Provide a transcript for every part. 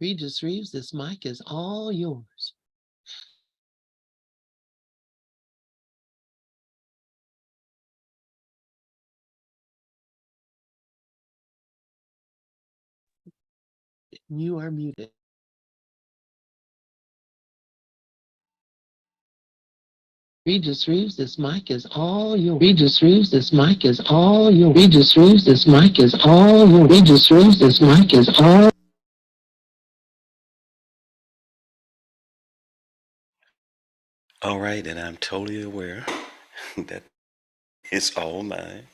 Regis Reeves, this mic is all yours. You are muted. Regis Reeves, this mic is all yours. Regis Reeves, this mic is all yours. Regis Reeves, this mic is all yours. Regis Reeves, this mic is all. All right, and I'm totally aware that it's all mine.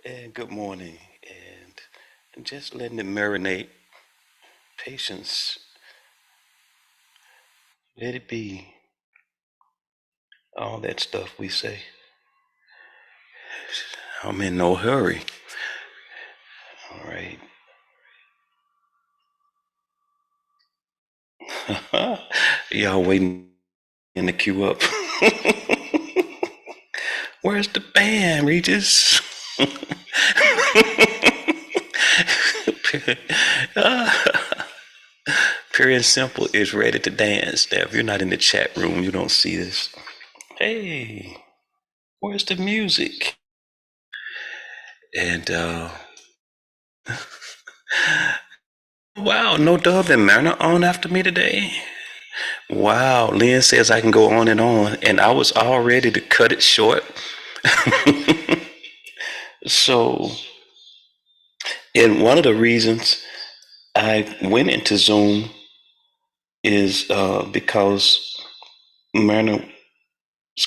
And good morning, and just letting it marinate. Patience, let it be. All that stuff we say. I'm in no hurry. All right. Y'all waiting in the queue up. Where's the band, Regis? Pure and Simple is ready to dance. Now, if you're not in the chat room, you don't see this. Hey, where's the music? And wow, no Dove and Mariner on after me today. Wow, Lynn says I can go on, and I was all ready to cut it short. So, and one of the reasons I went into Zoom is because Marina's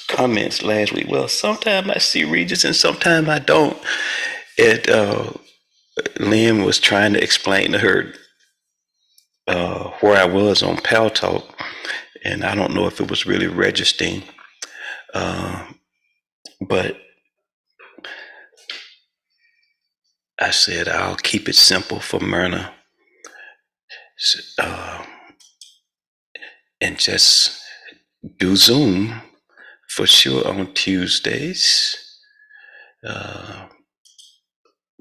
comments last week. Well, sometimes I see Regis and sometimes I don't. And Lynn was trying to explain to her where I was on Pal Talk, and I don't know if it was really registering, but I said I'll keep it simple for Myrna, and just do Zoom for sure on Tuesdays,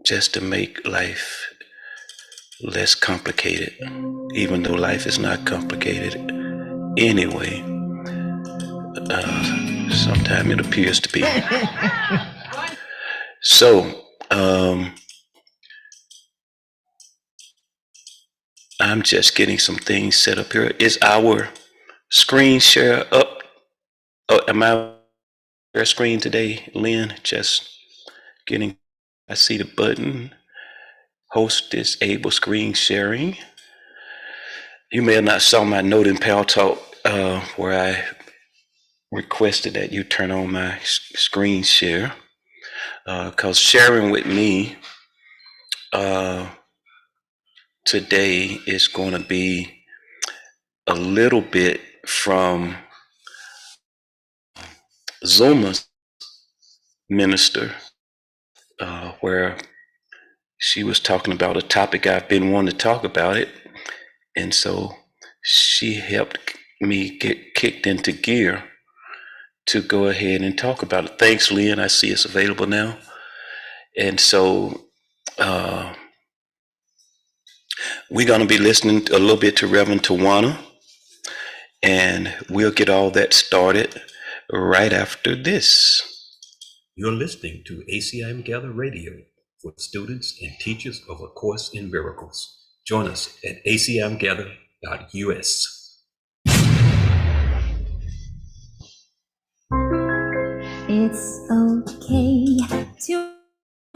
just to make life less complicated, even though life is not complicated anyway. Sometimes it appears to be. So, I'm just getting some things set up here. Is our screen share up? Oh, am I on your screen today, Lynn? Just getting, I see the button. Host disable screen sharing. You may have not saw my note in Pal Talk where I requested that you turn on my screen share, because sharing with me today is going to be a little bit from Zuma's minister, where she was talking about a topic I've been wanting to talk about it, and so she helped me get kicked into gear to go ahead and talk about it. Thanks, Lynn. I see it's available now. And so we're going to be listening a little bit to Reverend Tawana, and we'll get all that started right after this. You're listening to ACIM Gather Radio for students and teachers of A Course in Miracles. Join us at acimgather.us. It's okay to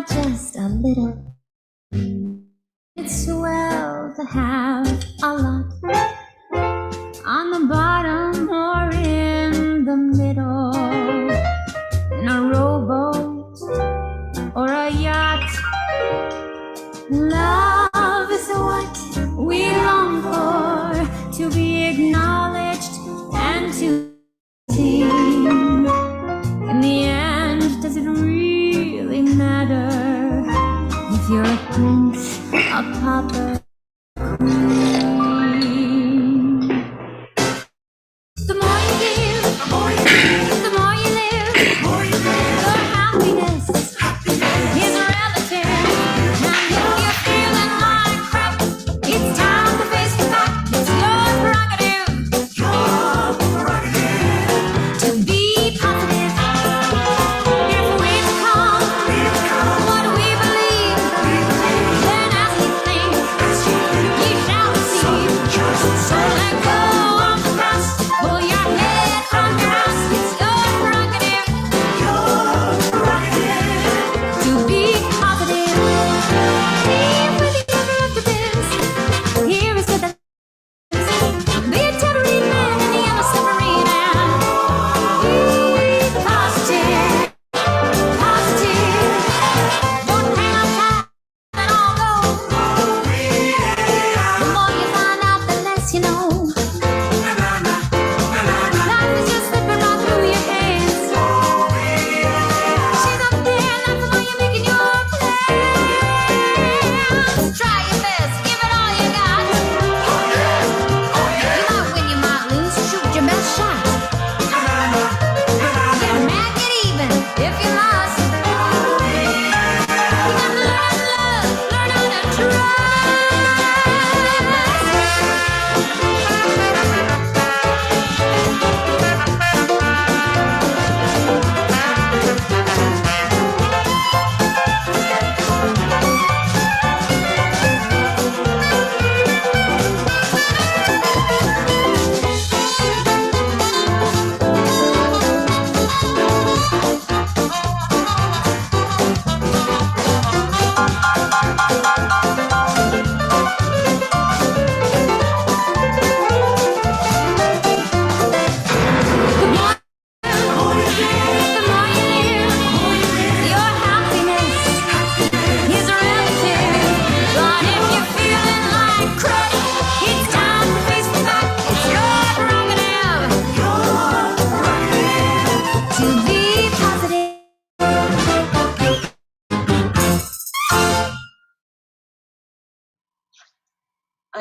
just a little. It's well to have a lot on the bottom or in the middle, in a rowboat or a yacht. Love is what we long for, to be acknowledged and to see. In the end, does it really matter if you're a prince, a pauper, a queen? The more you give, the more you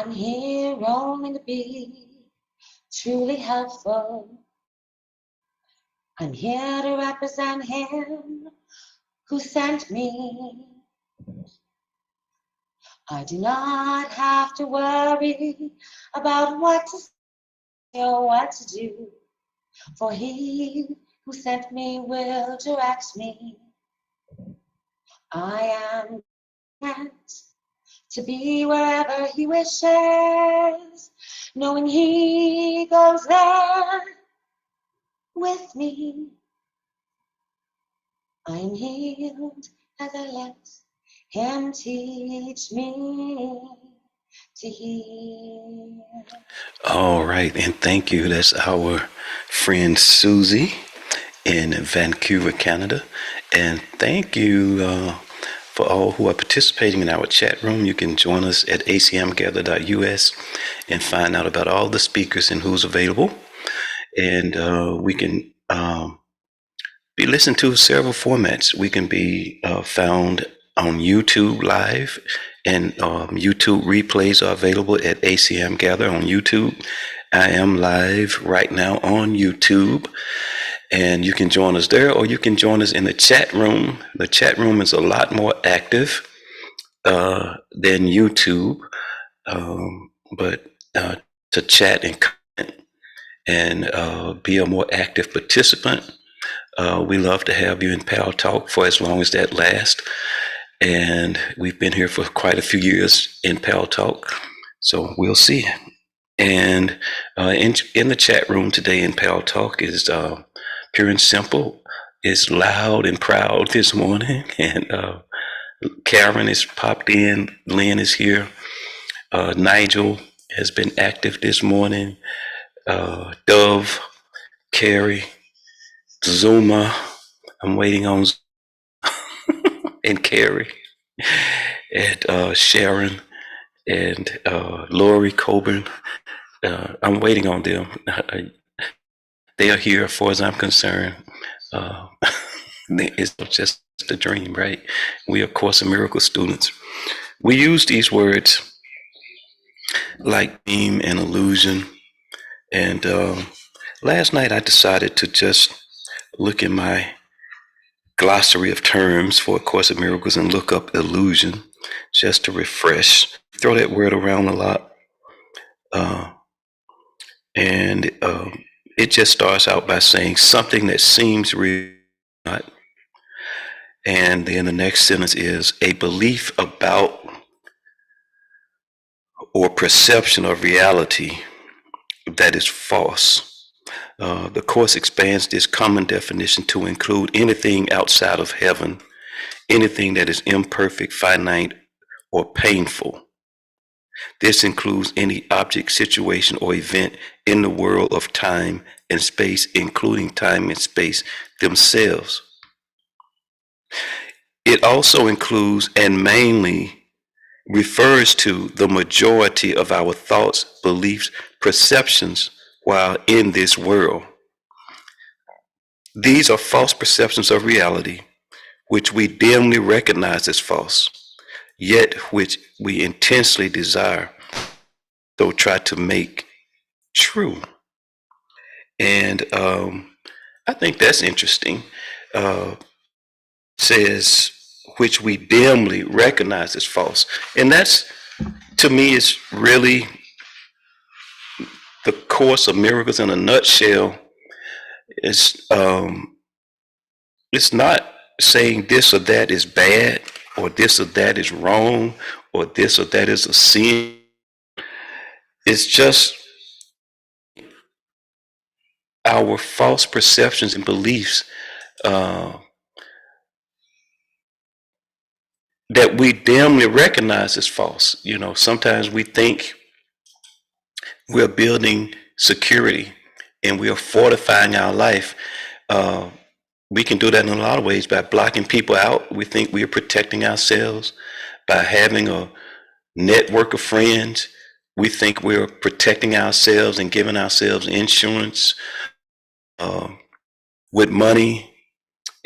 I'm here only to be truly helpful. I'm here to represent him who sent me. I do not have to worry about what to say or what to do, for he who sent me will direct me. I am content to be wherever he wishes, knowing he goes there with me. I am healed as I let him teach me to heal. All right, and thank you. That's our friend Susie in Vancouver, Canada. And thank you for all who are participating in our chat room. You can join us at acimgather.us and find out about all the speakers and who's available. And we can be listened to several formats. We can be found on YouTube Live, and YouTube replays are available at ACIM Gather on YouTube. I am live right now on YouTube, and you can join us there, or you can join us in the chat room. The chat room is a lot more active than YouTube, but to chat and comment and be a more active participant. We love to have you in Pal Talk for as long as that lasts. And we've been here for quite a few years in Pal Talk. So we'll see. And in the chat room today in Pal Talk is pure and simple. It's loud and proud this morning. And Karen has popped in. Lynn is here. Nigel has been active this morning. Dove, Carrie, Zuma. I'm waiting on and Carrie and Sharon and Lori Coburn. I'm waiting on them. They are here as far as I'm concerned. It's just a dream, right? We are Course in Miracles students. We use these words like theme and illusion. And last night I decided to just look in my glossary of terms for A Course in Miracles and look up illusion just to refresh. Throw that word around a lot. And it just starts out by saying something that seems real, not. And then the next sentence is a belief about or perception of reality that is false. The Course expands this common definition to include anything outside of heaven, anything that is imperfect, finite, or painful. This includes any object, situation, or event in the world of time and space, including time and space themselves. It also includes and mainly refers to the majority of our thoughts, beliefs, perceptions while in this world. These are false perceptions of reality, which we dimly recognize as false, yet which we intensely desire, so try to make true. And I think that's interesting. Says, which we dimly recognize as false. And that's, to me, is really the Course of Miracles in a nutshell. It's not saying this or that is bad, or this or that is wrong, or this or that is a sin. It's just our false perceptions and beliefs that we dimly recognize as false. You know, sometimes we think we're building security and we are fortifying our life. We can do that in a lot of ways by blocking people out. We think we are protecting ourselves by having a network of friends. We think we're protecting ourselves and giving ourselves insurance with money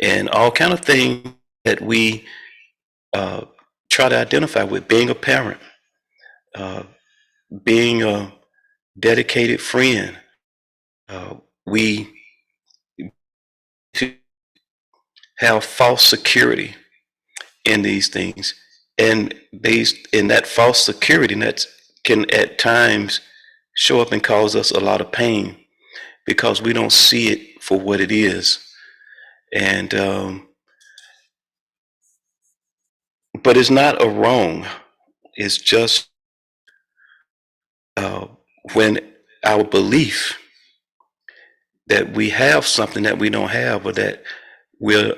and all kind of things that we try to identify with being a parent. being a dedicated friend. We have false security in these things, and based in that false security, that can at times show up and cause us a lot of pain because we don't see it for what it is. And but it's not a wrong. It's just uh, when our belief that we have something that we don't have, or that we're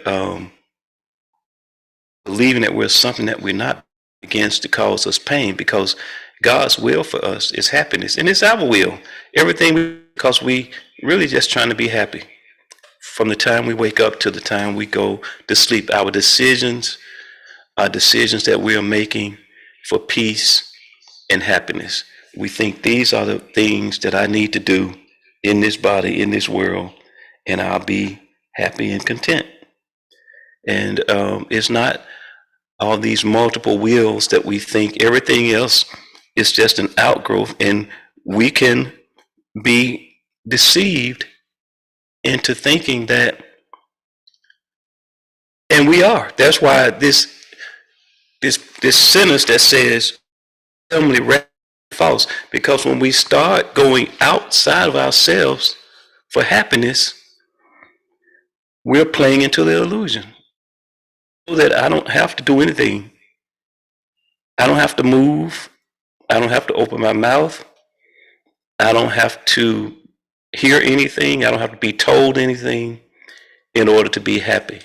believing that we're something that we're not, begins to cause us pain, because God's will for us is happiness, and it's our will. Everything, because we really just trying to be happy from the time we wake up to the time we go to sleep. Our decisions are decisions that we are making for peace and happiness. We think these are the things that I need to do in this body, in this world, and I'll be happy and content. And it's not all these multiple wills that we think. Everything else is just an outgrowth, and we can be deceived into thinking that, and we are. That's why this sentence that says family false, because when we start going outside of ourselves for happiness, we're playing into the illusion so that I don't have to do anything. I don't have to move. I don't have to open my mouth. I don't have to hear anything. I don't have to be told anything in order to be happy.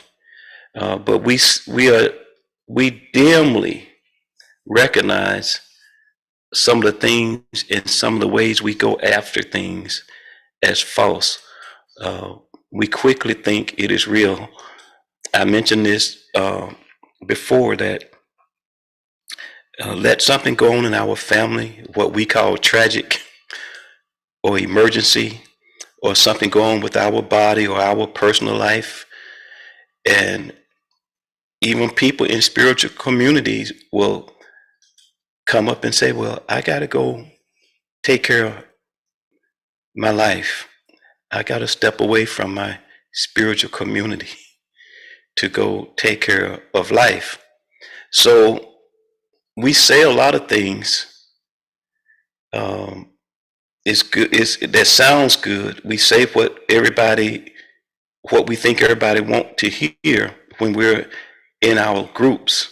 But we dimly recognize some of the things and some of the ways we go after things as false. We quickly think it is real. I mentioned this before, that let something go on in our family, what we call tragic or emergency, or something go on with our body or our personal life, and even people in spiritual communities will come up and say, well, I got to go take care of my life. I got to step away from my spiritual community to go take care of life. So we say a lot of things. It's good. That sounds good. We say what we think everybody want to hear when we're in our groups.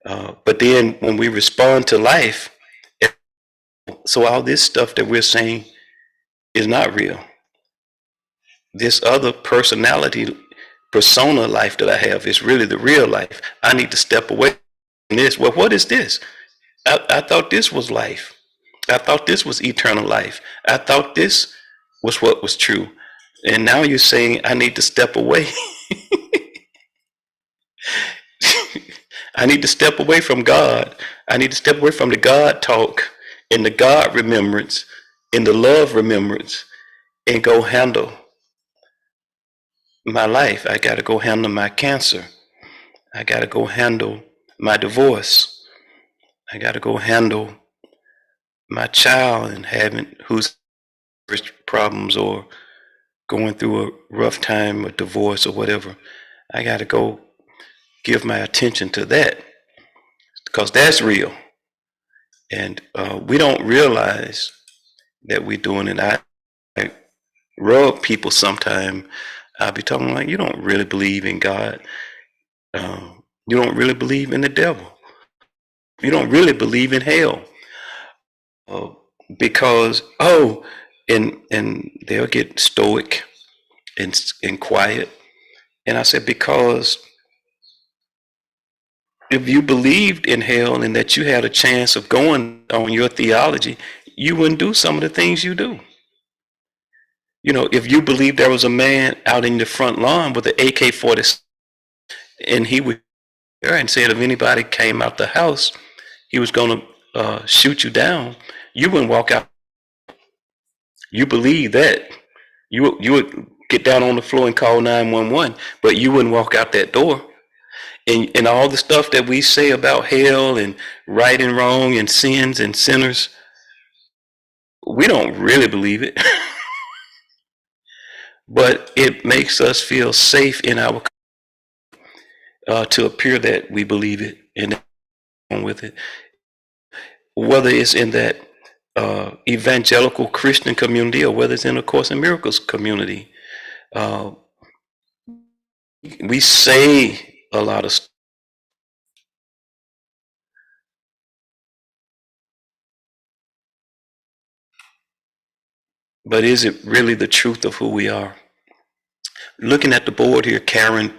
But then when we respond to life, so all this stuff that we're saying is not real. This other persona life that I have is really the real life. I need to step away from this. Well, what is this? I thought this was life. I thought this was eternal life. I thought this was what was true. And now you're saying I need to step away. I need to step away from God. I need to step away from the God talk and the God remembrance and the love remembrance, and go handle my life. I got to go handle my cancer. I got to go handle my divorce. I got to go handle my child and who's problems or going through a rough time, a divorce or whatever. I got to go give my attention to that, because that's real. And we don't realize that we're doing it. I rub people sometime. I'll be talking like, you don't really believe in God. You don't really believe in the devil. You don't really believe in hell. Because, and they'll get stoic and quiet. And I said, because if you believed in hell and that you had a chance of going on your theology, you wouldn't do some of the things you do. You know, if you believed there was a man out in the front lawn with an AK-47, and he would there and said if anybody came out the house, he was going to shoot you down, you wouldn't walk out. You believe that. You would get down on the floor and call 911, but you wouldn't walk out that door. And all the stuff that we say about hell and right and wrong and sins and sinners, We don't really believe it, but it makes us feel safe in our to appear that we believe it and on with it. Whether it's in that evangelical Christian community or whether it's in the Course in Miracles community, uh, we say a lot of stuff, but is it really the truth of who we are? Looking at the board here, Karen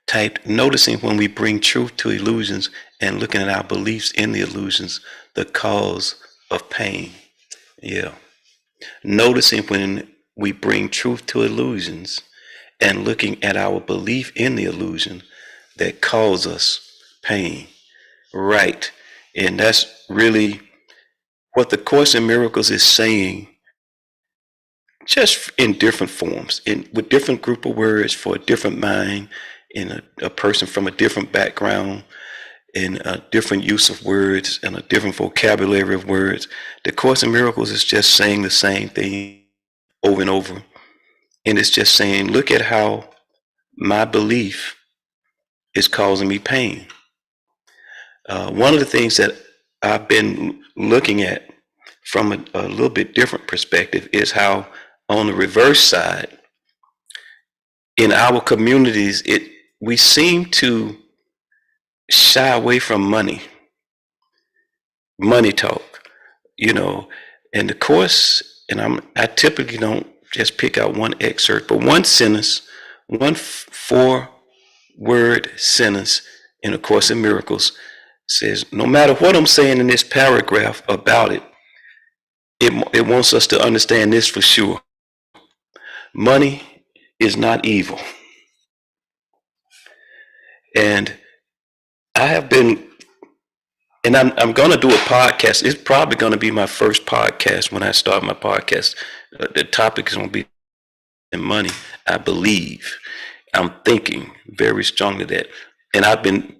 typed, noticing when we bring truth to illusions and looking at our beliefs in the illusions, the cause of pain. Yeah. Noticing when we bring truth to illusions and looking at our belief in the illusion that cause us pain. Right. And that's really what the Course in Miracles is saying, just in different forms, with different group of words for a different mind, in a person from a different background, in a different use of words and a different vocabulary of words. The Course in Miracles is just saying the same thing over and over. And it's just saying, look at how my belief is causing me pain. One of the things that I've been looking at from a little bit different perspective is how on the reverse side, in our communities, we seem to shy away from money talk, and the Course, and I typically don't just pick out one excerpt, but one sentence, one 4-word sentence in A Course in Miracles says, no matter what I'm saying in this paragraph about it, it wants us to understand this for sure. Money is not evil. And I have been, and I'm going to do a podcast. It's probably going to be my first podcast when I start my podcast. The topic is going to be money. I believe. I'm thinking very strongly that, and I've been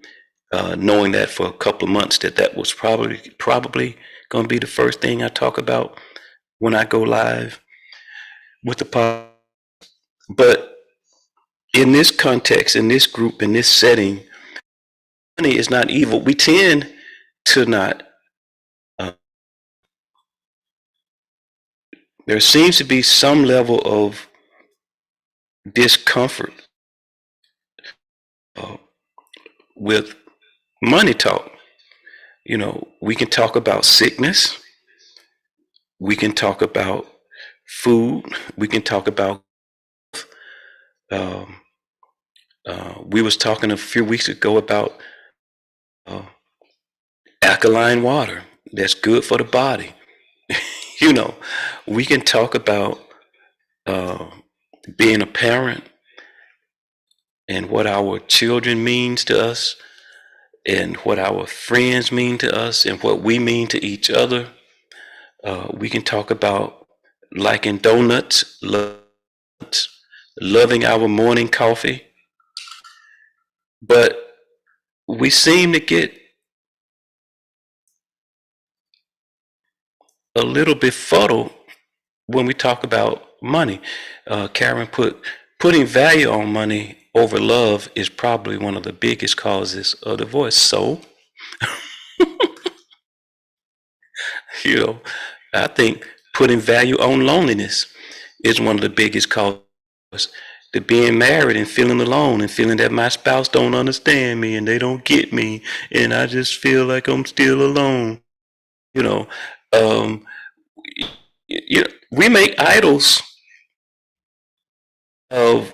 knowing that for a couple of months that was probably going to be the first thing I talk about when I go live with the podcast. But in this context, in this group, in this setting, money is not evil. We tend to not. There seems to be some level of discomfort with money talk. We can talk about sickness. We can talk about food. We can talk about. We was talking a few weeks ago about alkaline water that's good for the body. We can talk about being a parent and what our children means to us and what our friends mean to us and what we mean to each other. We can talk about liking donuts, loving our morning coffee. But we seem to get a little befuddled when we talk about money. Karen putting value on money over love is probably one of the biggest causes of divorce. So, I think putting value on loneliness is one of the biggest causes. To being married and feeling alone and feeling that my spouse don't understand me and they don't get me and I just feel like I'm still alone. We make idols of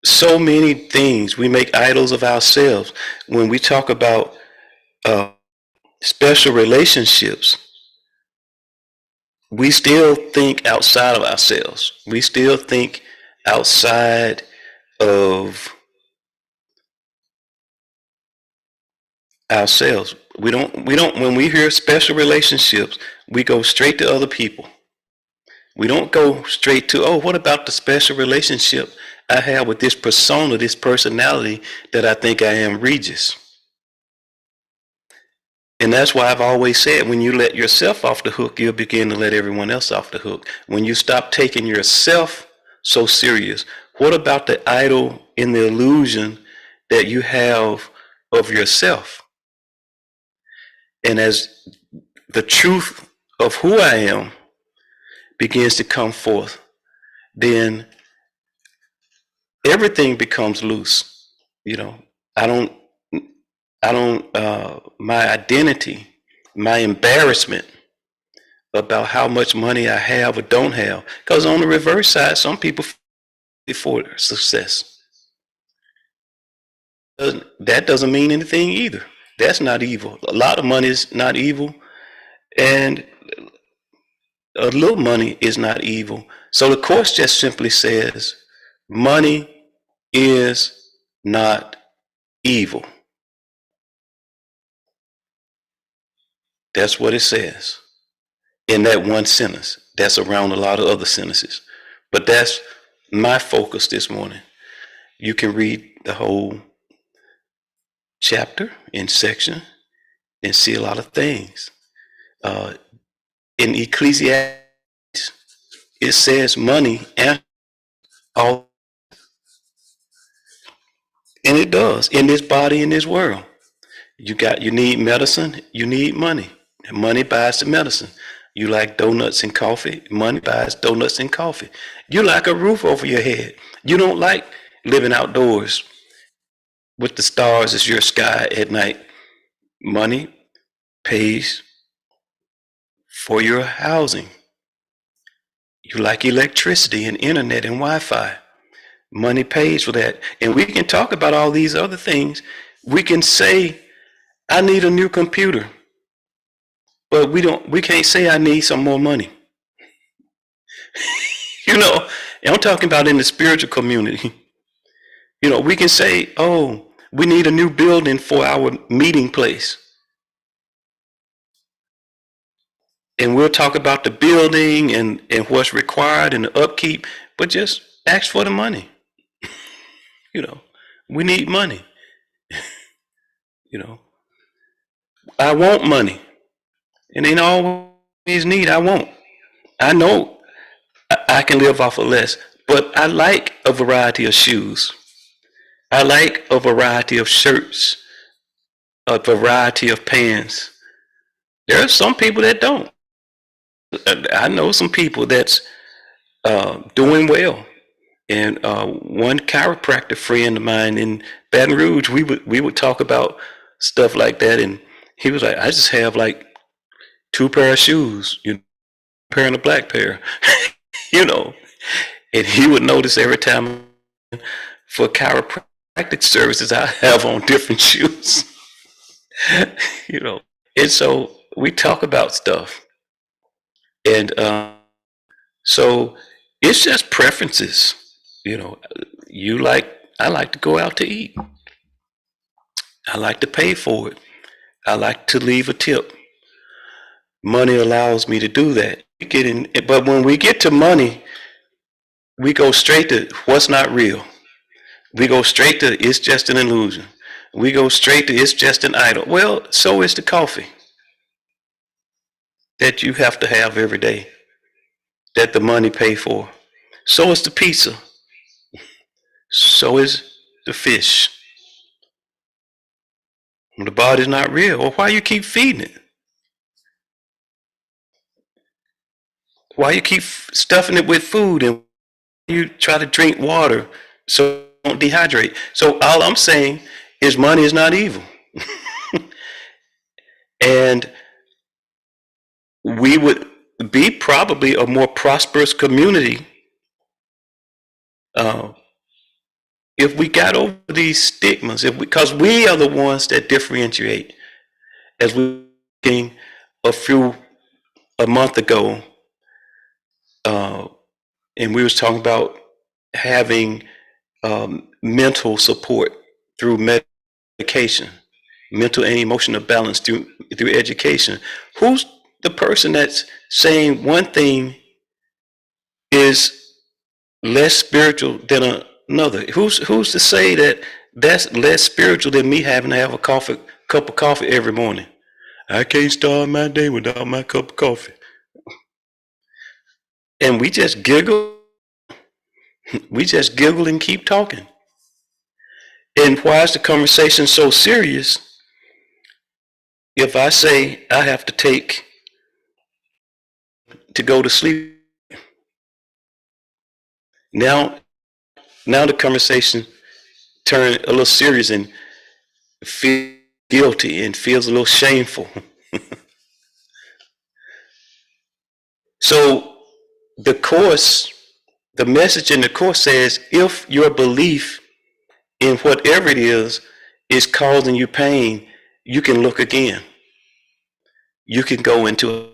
so many things. We make idols of ourselves. When we talk about special relationships, we still think outside of ourselves. We still think outside of ourselves. We don't, when we hear special relationships, we go straight to other people. We don't go straight to, oh, what about the special relationship I have with this persona, this personality that I think I am, Regis? And that's why I've always said, when you let yourself off the hook, you'll begin to let everyone else off the hook. When you stop taking yourself so serious, what about the idol in the illusion that you have of yourself? And as the truth of who I am begins to come forth, then everything becomes loose. You know, I don't, my identity, my embarrassment about how much money I have or don't have. Because on the reverse side, some people for success. That doesn't mean anything either. That's not evil. A lot of money is not evil, and a little money is not evil. So the course just simply says money is not evil. That's what it says in that one sentence. That's around a lot of other sentences. But that's my focus this morning. You can read the whole chapter and section and see a lot of things. In Ecclesiastes, it says money and all, and it does in this body, in this world. You need medicine, you need money. And money buys the medicine. You like donuts and coffee, money buys donuts and coffee. You like a roof over your head. You don't like living outdoors with the stars as your sky at night. Money pays for your housing. You like electricity and internet and Wi-Fi. Money pays for that. And we can talk about all these other things. We can say, I need a new computer. But we can't say I need some more money. You know, and I'm talking about in the spiritual community. You know, we can say, oh, we need a new building for our meeting place. And we'll talk about the building and what's required and the upkeep, but just ask for the money. You know, we need money. You know, I want money. It ain't always need, I want. I know I can live off of less, but I like a variety of shoes. I like a variety of shirts, a variety of pants. There are some people that don't. I know some people that's doing well. And one chiropractor friend of mine in Baton Rouge, we would talk about stuff like that, and he was like, I just have like 2 pair of shoes, you know, a pair and a black pair, you know. And he would notice every time for chiropractic services, I have on different shoes, you know. And so we talk about stuff, and so it's just preferences, you know. I like to go out to eat. I like to pay for it. I like to leave a tip. Money allows me to do that. But when we get to money, we go straight to what's not real. We go straight to it's just an illusion. We go straight to it's just an idol. Well, so is the coffee that you have to have every day, that the money pay for. So is the pizza. So is the fish. Well, the body's not real. Well, why you keep feeding it? Why you keep stuffing it with food, and you try to drink water so you don't dehydrate? So all I'm saying is money is not evil. And we would be probably a more prosperous community if we got over these stigmas, because we are the ones that differentiate. As we were talking a month ago, and we was talking about having mental support through medication, mental and emotional balance through education. Who's the person that's saying one thing is less spiritual than another? Who's to say that that's less spiritual than me having to have a cup of coffee every morning? I can't start my day without my cup of coffee. And we just giggle. We just giggle and keep talking. And why is the conversation so serious? If I say I have to take to go to sleep, now the conversation turned a little serious and feel guilty and feels a little shameful. So the course, the message in the course says, if your belief in whatever it is causing you pain, you can look again. You can go into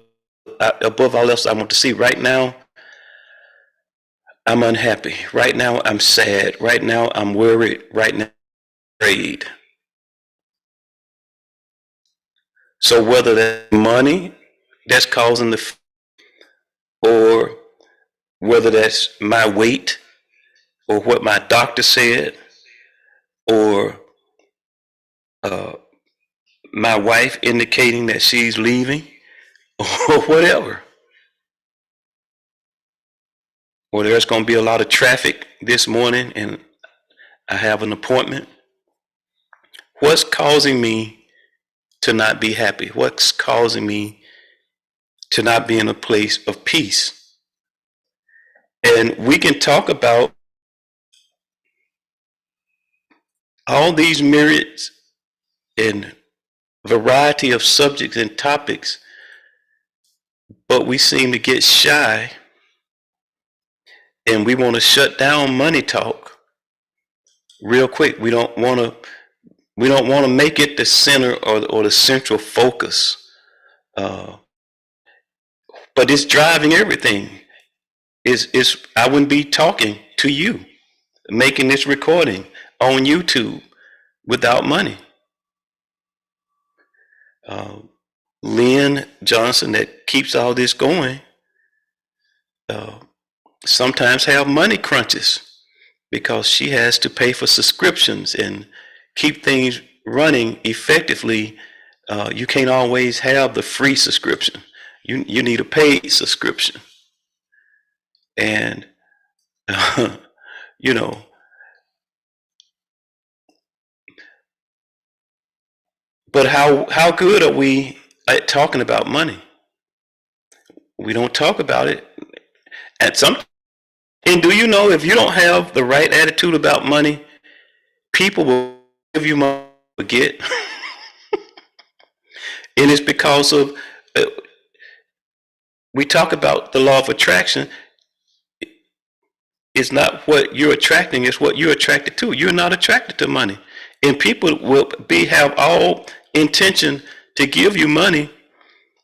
above all else I want to see. Right now, I'm unhappy. Right now, I'm sad. Right now, I'm worried. Right now, I'm afraid. So whether that's money that's causing the, or whether that's my weight, or what my doctor said, or uh, my wife indicating that she's leaving, or whatever, or there's going to be a lot of traffic this morning and I have an appointment. What's causing me to not be happy? What's causing me to not be in a place of peace? And we can talk about all these myriads and variety of subjects and topics, but we seem to get shy and we want to shut down money talk real quick. We don't want to make it the center or the central focus. But it's driving everything. I wouldn't be talking to you, making this recording on YouTube without money. Lynn Johnson, that keeps all this going, sometimes have money crunches because she has to pay for subscriptions and keep things running effectively. You can't always have the free subscription. You need a paid subscription. And, you know, but how good are we at talking about money? We don't talk about it. And do you know, if you don't have the right attitude about money, people will give you money to forget. And it's because of, we talk about the law of attraction. It's not what you're attracting, it's what you're attracted to. You're not attracted to money. And people will have all intention to give you money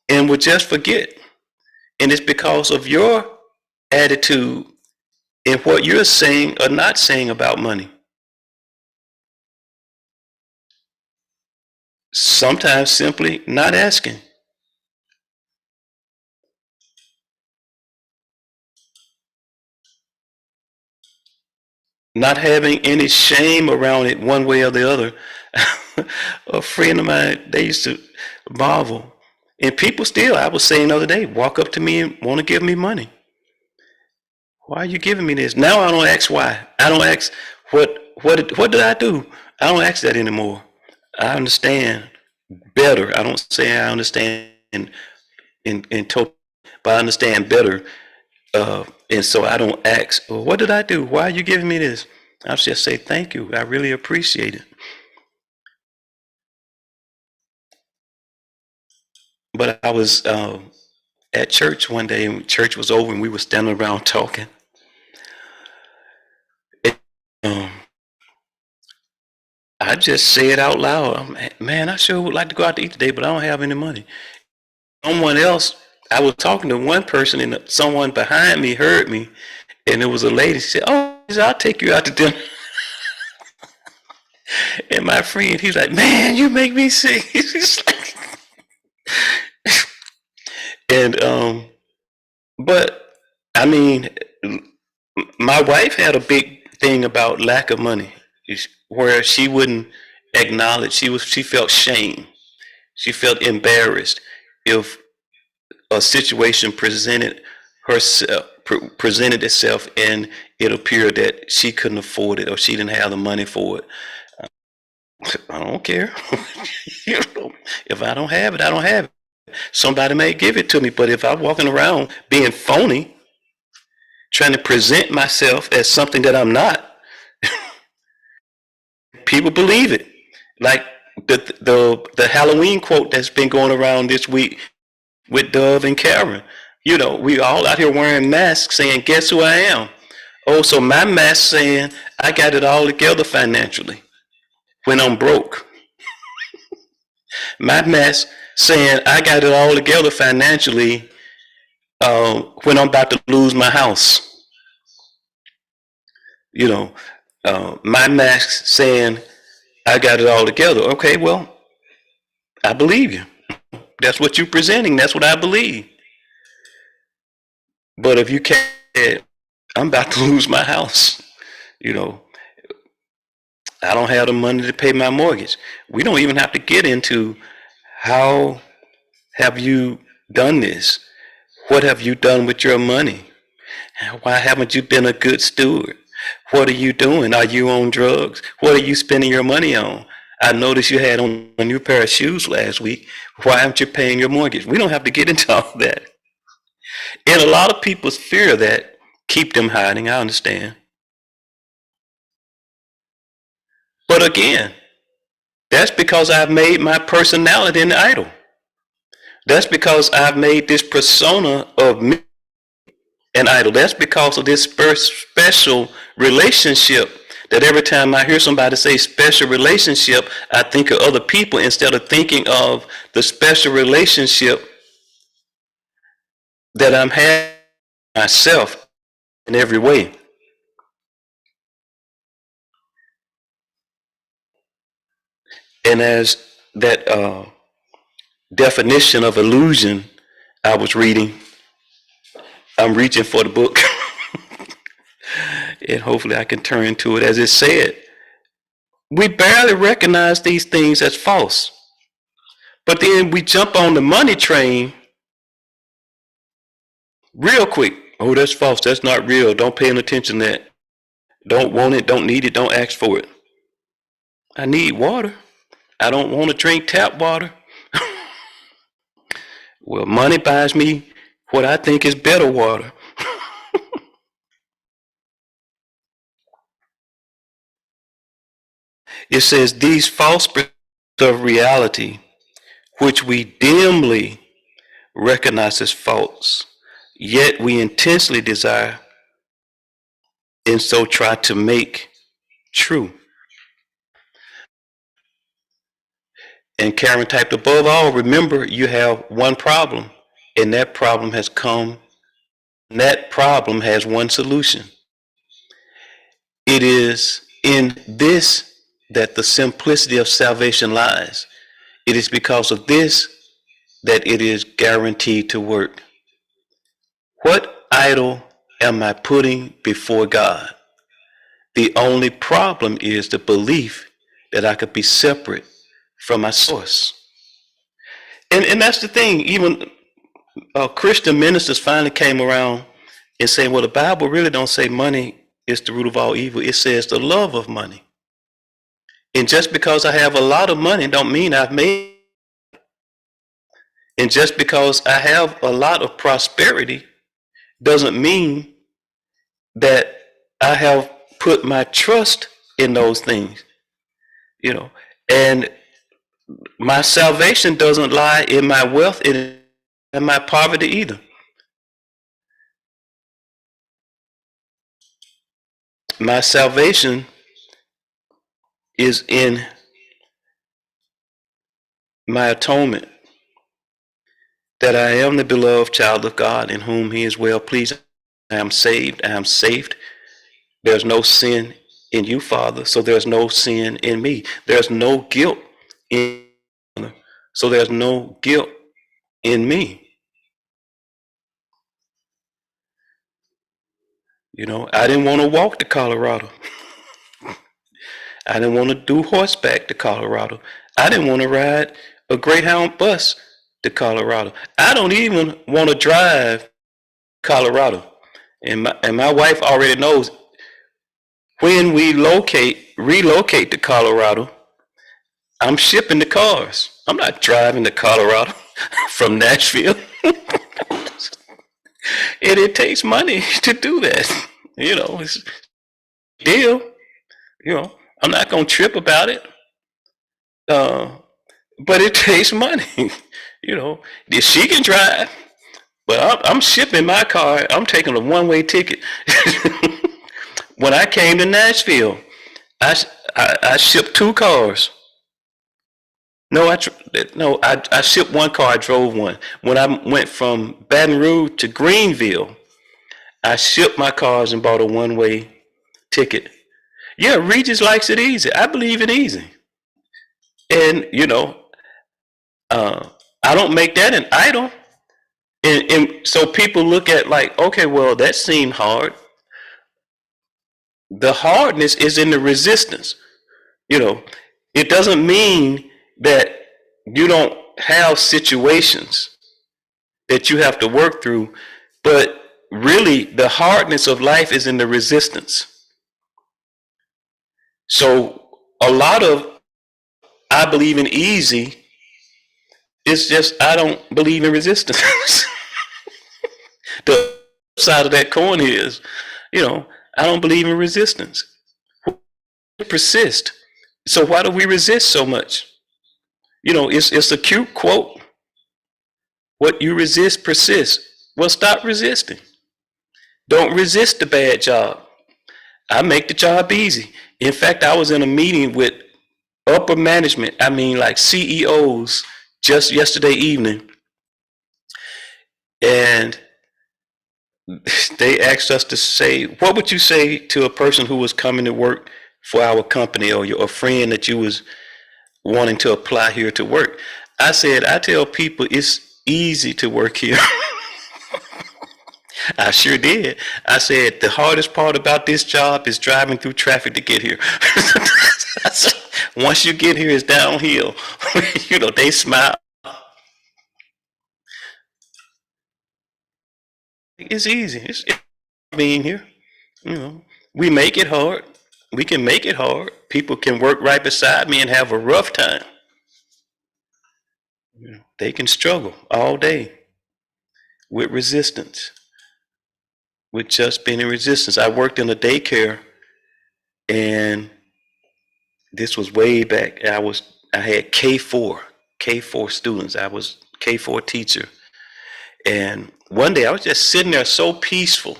and will just forget. And it's because of your attitude and what you're saying or not saying about money. Sometimes simply not asking. Not having any shame around it one way or the other. A friend of mine, they used to marvel. And people still, I was saying the other day, walk up to me and want to give me money. Why are you giving me this? Now I don't ask why. I don't ask what did I do? I don't ask that anymore. I understand better. I don't say I understand in total, but I understand better. And so I don't ask, well, what did I do? Why are you giving me this? I'll just say thank you. I really appreciate it. But I was at church one day, and church was over, and we were standing around talking. And, I just said out loud, man, I sure would like to go out to eat today, but I don't have any money. Someone else, I was talking to one person, and someone behind me heard me, and it was a lady. She said, oh, I'll take you out to dinner. And my friend, he's like, man, you make me sick. And but I mean, my wife had a big thing about lack of money, where she wouldn't acknowledge. She felt shame She felt embarrassed if a situation presented itself and it appeared that she couldn't afford it or she didn't have the money for it. I don't care. You know, if I don't have it, I don't have it. Somebody may give it to me, but if I'm walking around being phony, trying to present myself as something that I'm not, people believe it. Like the Halloween quote that's been going around this week with Dove and Karen. You know, we all out here wearing masks saying, guess who I am? Oh, so my mask saying I got it all together financially when I'm broke. My mask saying I got it all together financially when I'm about to lose my house. You know, my mask saying I got it all together. Okay, well, I believe you. That's what you're presenting. That's what I believe. But if you can't, I'm about to lose my house. You know, I don't have the money to pay my mortgage. We don't even have to get into how have you done this? What have you done with your money? Why haven't you been a good steward? What are you doing? Are you on drugs? What are you spending your money on? I noticed you had on a new pair of shoes last week. Why aren't you paying your mortgage? We don't have to get into all that. And a lot of people's fear that keep them hiding. I understand. But again, that's because I've made my personality an idol. That's because I've made this persona of me an idol. That's because of this special relationship that every time I hear somebody say special relationship, I think of other people instead of thinking of the special relationship that I'm having myself in every way. And as that definition of illusion I was reading, I'm reaching for the book and hopefully I can turn to it. As it said, we barely recognize these things as false. But then we jump on the money train real quick. Oh, that's false. That's not real. Don't pay any attention to that. Don't want it. Don't need it. Don't ask for it. I need water. I don't want to drink tap water. Well, money buys me what I think is better water. It says these false perceptions of reality, which we dimly recognize as false, yet we intensely desire and so try to make true. And Karen typed above all, remember you have one problem, and that problem has one solution. It is in this that the simplicity of salvation lies. It is because of this that it is guaranteed to work. What idol am I putting before God? The only problem is the belief that I could be separate from my source. And that's the thing. Even Christian ministers finally came around and saying, well, the Bible really don't say money is the root of all evil. It says the love of money. And just because I have a lot of money don't mean I've made. And just because I have a lot of prosperity doesn't mean that I have put my trust in those things, you know. And my salvation doesn't lie in my wealth and my poverty either. My salvation is in my atonement, that I am the beloved child of God in whom he is well pleased. I am saved. I am saved. There's no sin in you, Father, so there's no sin in me. There's no guilt in you, so there's no guilt in me. You know, I didn't want to walk to Colorado. I didn't want to do horseback to Colorado. I didn't want to ride a Greyhound bus to Colorado. I don't even want to drive Colorado. And my wife already knows when we relocate to Colorado, I'm shipping the cars. I'm not driving to Colorado from Nashville. And it takes money to do that. It's a deal. I'm not going to trip about it. Uh, but it takes money. She can drive, but I'm shipping my car. I'm taking a one-way ticket. When I came to Nashville, I shipped 2 cars. No, I shipped 1 car. I drove one. When I went from Baton Rouge to Greenville, I shipped my cars and bought a one-way ticket. Yeah, Regis likes it easy. I believe in easy. And, I don't make that an idol. And so people look at like, okay, well, that seemed hard. The hardness is in the resistance. It doesn't mean that you don't have situations that you have to work through, but really the hardness of life is in the resistance. So a lot of I believe in easy, it's just I don't believe in resistance. The side of that coin is, I don't believe in resistance. Persist. So why do we resist so much? It's a cute quote. What you resist persists. Well, stop resisting. Don't resist the bad job. I make the job easy. In fact, I was in a meeting with upper management, I mean like CEOs, just yesterday evening. And they asked us to say, what would you say to a person who was coming to work for our company, or a friend that you was wanting to apply here to work? I said, I tell people it's easy to work here. I sure did. I said, the hardest part about this job is driving through traffic to get here. Once you get here, it's downhill. They smile. It's easy. It's being here. We make it hard. We can make it hard. People can work right beside me and have a rough time. They can struggle all day with resistance, with just being in resistance. I worked in a daycare, and this was way back. I had K4 students. I was K4 teacher. And one day I was just sitting there so peaceful,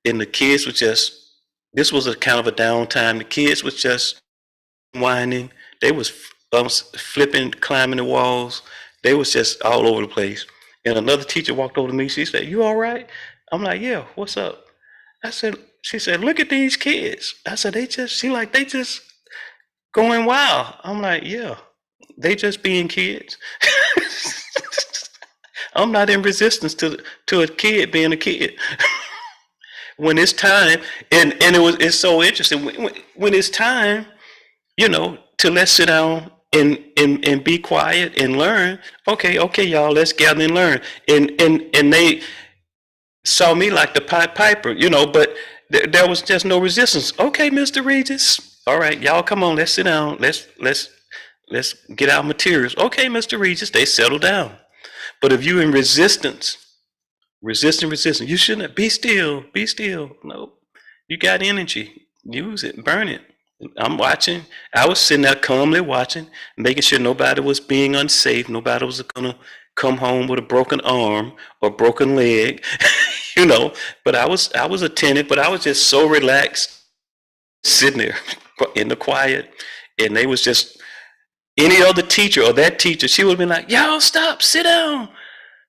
and the kids were this was a kind of a downtime. The kids was just whining. They was flipping, climbing the walls. They was just all over the place. And another teacher walked over to me. She said, "You all right?" I'm like, "Yeah, what's up?" She said, "Look at these kids." I said, they just going wild. I'm like, "Yeah, they just being kids." I'm not in resistance to a kid being a kid. When it's time, and it's so interesting when it's time, to let's sit down and be quiet and learn. Okay, y'all, let's gather and learn. And they saw me like the Pied Piper, but there was just no resistance. Okay, Mr. Regis. All right, y'all, come on, let's sit down. Let's get our materials. Okay, Mr. Regis. They settle down. But if you in resistance, you shouldn't be still. No, you got energy. Use it, burn it. I'm watching. I was sitting there calmly watching, making sure nobody was being unsafe. Nobody was gonna come home with a broken arm or broken leg, But I was attentive, but I was just so relaxed, sitting there in the quiet, and they was just any other teacher or that teacher, she would have been like, "Y'all stop, sit down,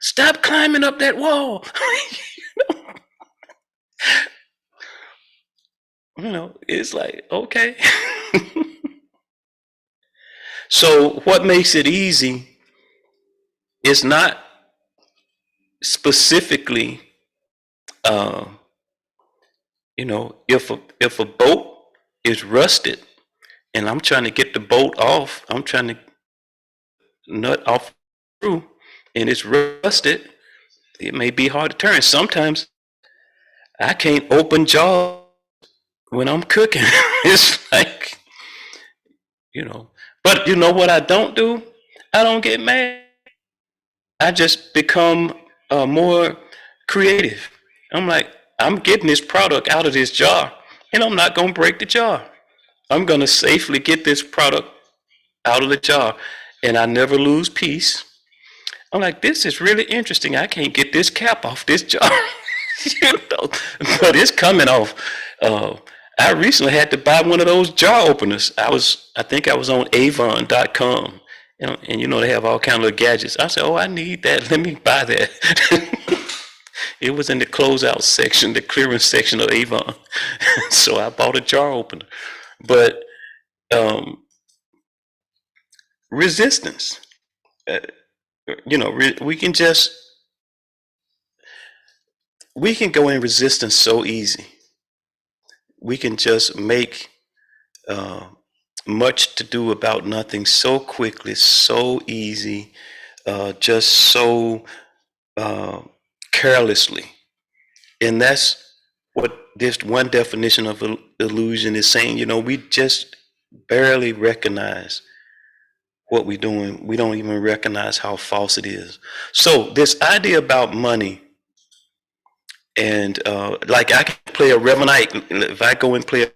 stop climbing up that wall." It's like, okay. So what makes it easy is not specifically, if a boat is rusted and I'm trying to get the boat off, I'm trying to nut off through and it's rusted, it may be hard to turn. Sometimes I can't open jaws when I'm cooking. It's like, you know. But you know what I don't do? I don't get mad. I just become more creative. I'm like, I'm getting this product out of this jar, and I'm not gonna break the jar. I'm gonna safely get this product out of the jar, and I never lose peace. I'm like, this is really interesting. I can't get this cap off this jar, you know, but it's coming off. Uh, I recently had to buy one of those jar openers. I think I was on Avon.com, and you know they have all kind of gadgets. I said, oh, I need that. Let me buy that. It was in the closeout section, the clearance section of Avon. So I bought a jar opener. But resistance, uh, you know, we can go in resistance so easy. We can just make uh, much to do about nothing so quickly, so easy, just so uh, carelessly. And that's what this one definition of illusion is saying. You know, we just barely recognize what we're doing. We don't even recognize how false it is. So this idea about money, and like I can play a Revanite, if I go and play a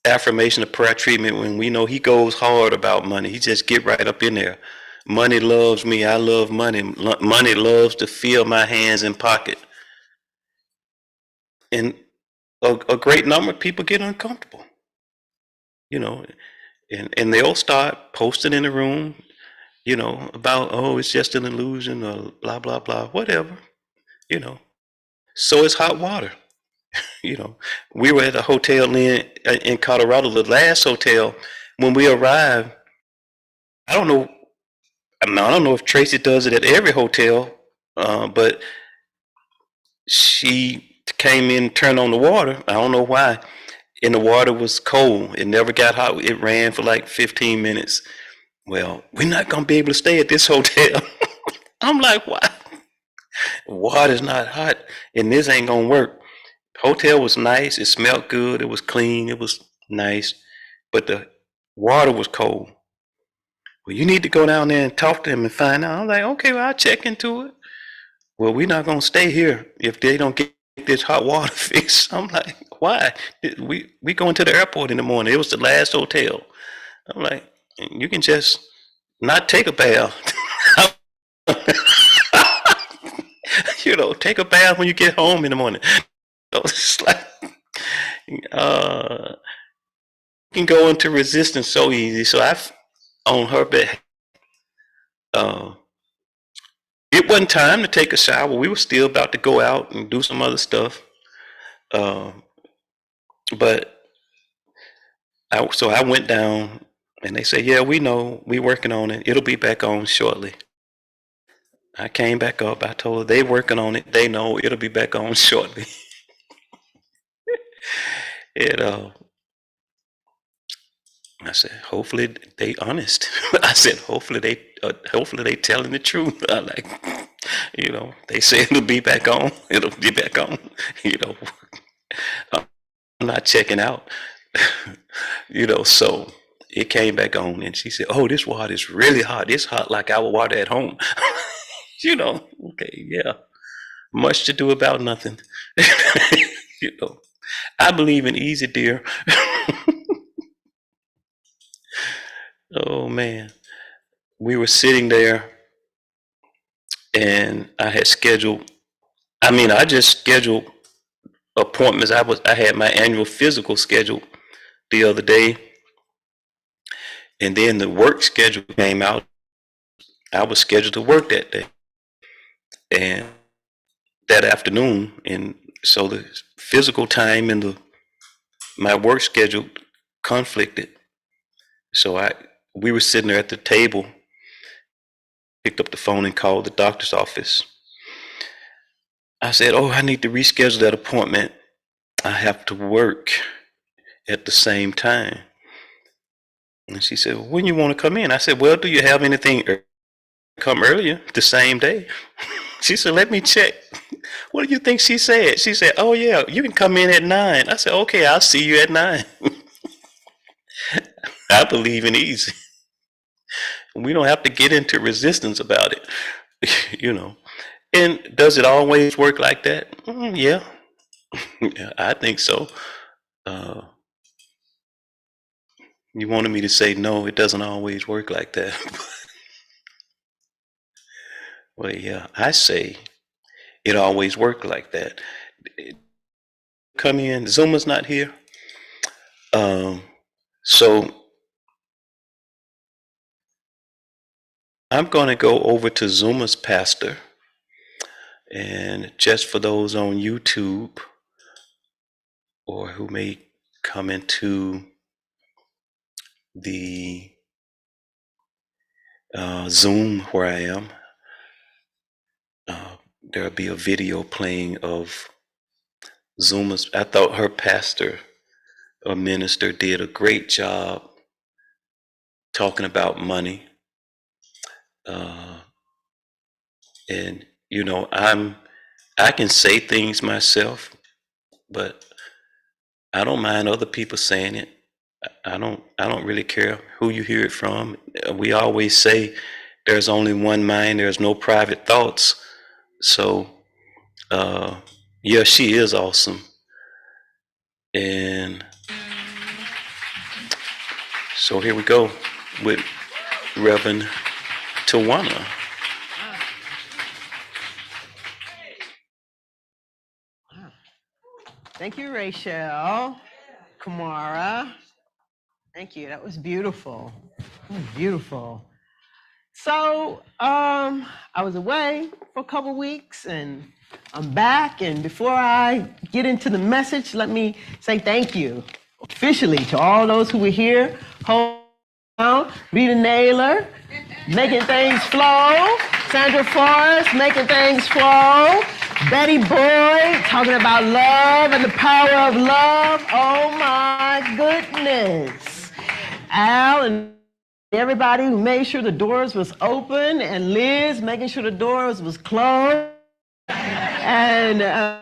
affirmation of prayer treatment, when we know he goes hard about money, he just get right up in there. Money loves me, I love money. Money loves to fill my hands and pocket. And a great number of people get uncomfortable, you know, and they'll start posting in the room, you know, about, oh, it's just an illusion or blah, blah, blah, whatever, you know. So it's hot water, you know. We were at a hotel in Colorado, the last hotel. When we arrived, I don't know, I don't know if Tracy does it at every hotel, but she came in, turned on the water. I don't know why. And the water was cold. It never got hot. It ran for like 15 minutes. Well, we're not going to be able to stay at this hotel. I'm like, why? Water's not hot, and this ain't going to work. Hotel was nice. It smelled good. It was clean. It was nice. But the water was cold. Well, you need to go down there and talk to them and find out. I'm like, okay, well, I'll check into it. Well, we're not going to stay here if they don't get this hot water fixed. I'm like, why? We going to the airport in the morning. It was the last hotel. I'm like, you can just not take a bath. You know, take a bath when you get home in the morning. So it's like, you can go into resistance so easy. So on her bed, it wasn't time to take a shower. We were still about to go out and do some other stuff. But so I went down and they said, yeah, we know, we working on it. It'll be back on shortly. I came back up. I told her they working on it. They know it'll be back on shortly. I said, hopefully they honest. I said, hopefully they telling the truth. I like, you know, they say it'll be back on. It'll be back on. You know, I'm not checking out. You know, so it came back on, and she said, oh, this water is really hot. It's hot like our water at home. You know, okay, yeah. Much to do about nothing. You know, I believe in easy, dear. Oh man, we were sitting there, and I just scheduled appointments. I had my annual physical scheduled the other day, and then the work schedule came out. I was scheduled to work that day and that afternoon, and so the physical time and my work schedule conflicted. So we were sitting there at the table, picked up the phone and called the doctor's office. I said, oh, I need to reschedule that appointment. I have to work at the same time. And she said, well, when you want to come in? I said, well, do you have anything come earlier the same day? She said, let me check. What do you think she said? She said, oh yeah, you can come in at 9. I said, okay, I'll see you at 9. I believe in easy. We don't have to get into resistance about it, you know. And does it always work like that? Yeah, I think so. You wanted me to say no, it doesn't always work like that. Well, yeah, I say it always worked like that. Come in, Zuma's not here. So I'm going to go over to Zuma's pastor. And just for those on YouTube or who may come into the Zoom where I am, there'll be a video playing of Zuma's. I thought her pastor or minister did a great job talking about money. And you know, I can say things myself, but I don't mind other people saying it. I don't really care who you hear it from. We always say there's only one mind, there's no private thoughts. So yeah, she is awesome. And so here we go with Reverend Tawana. Thank you, Rachel, Kamara. Thank you. That was beautiful. Beautiful. So I was away for a couple weeks and I'm back. And before I get into the message, let me say thank you officially to all those who were here. Hold on. Rita Naylor, making things flow. Sandra Forrest, making things flow. Betty Boyd, talking about love and the power of love. Oh my goodness. Al and everybody who made sure the doors was open, and Liz making sure the doors was closed. And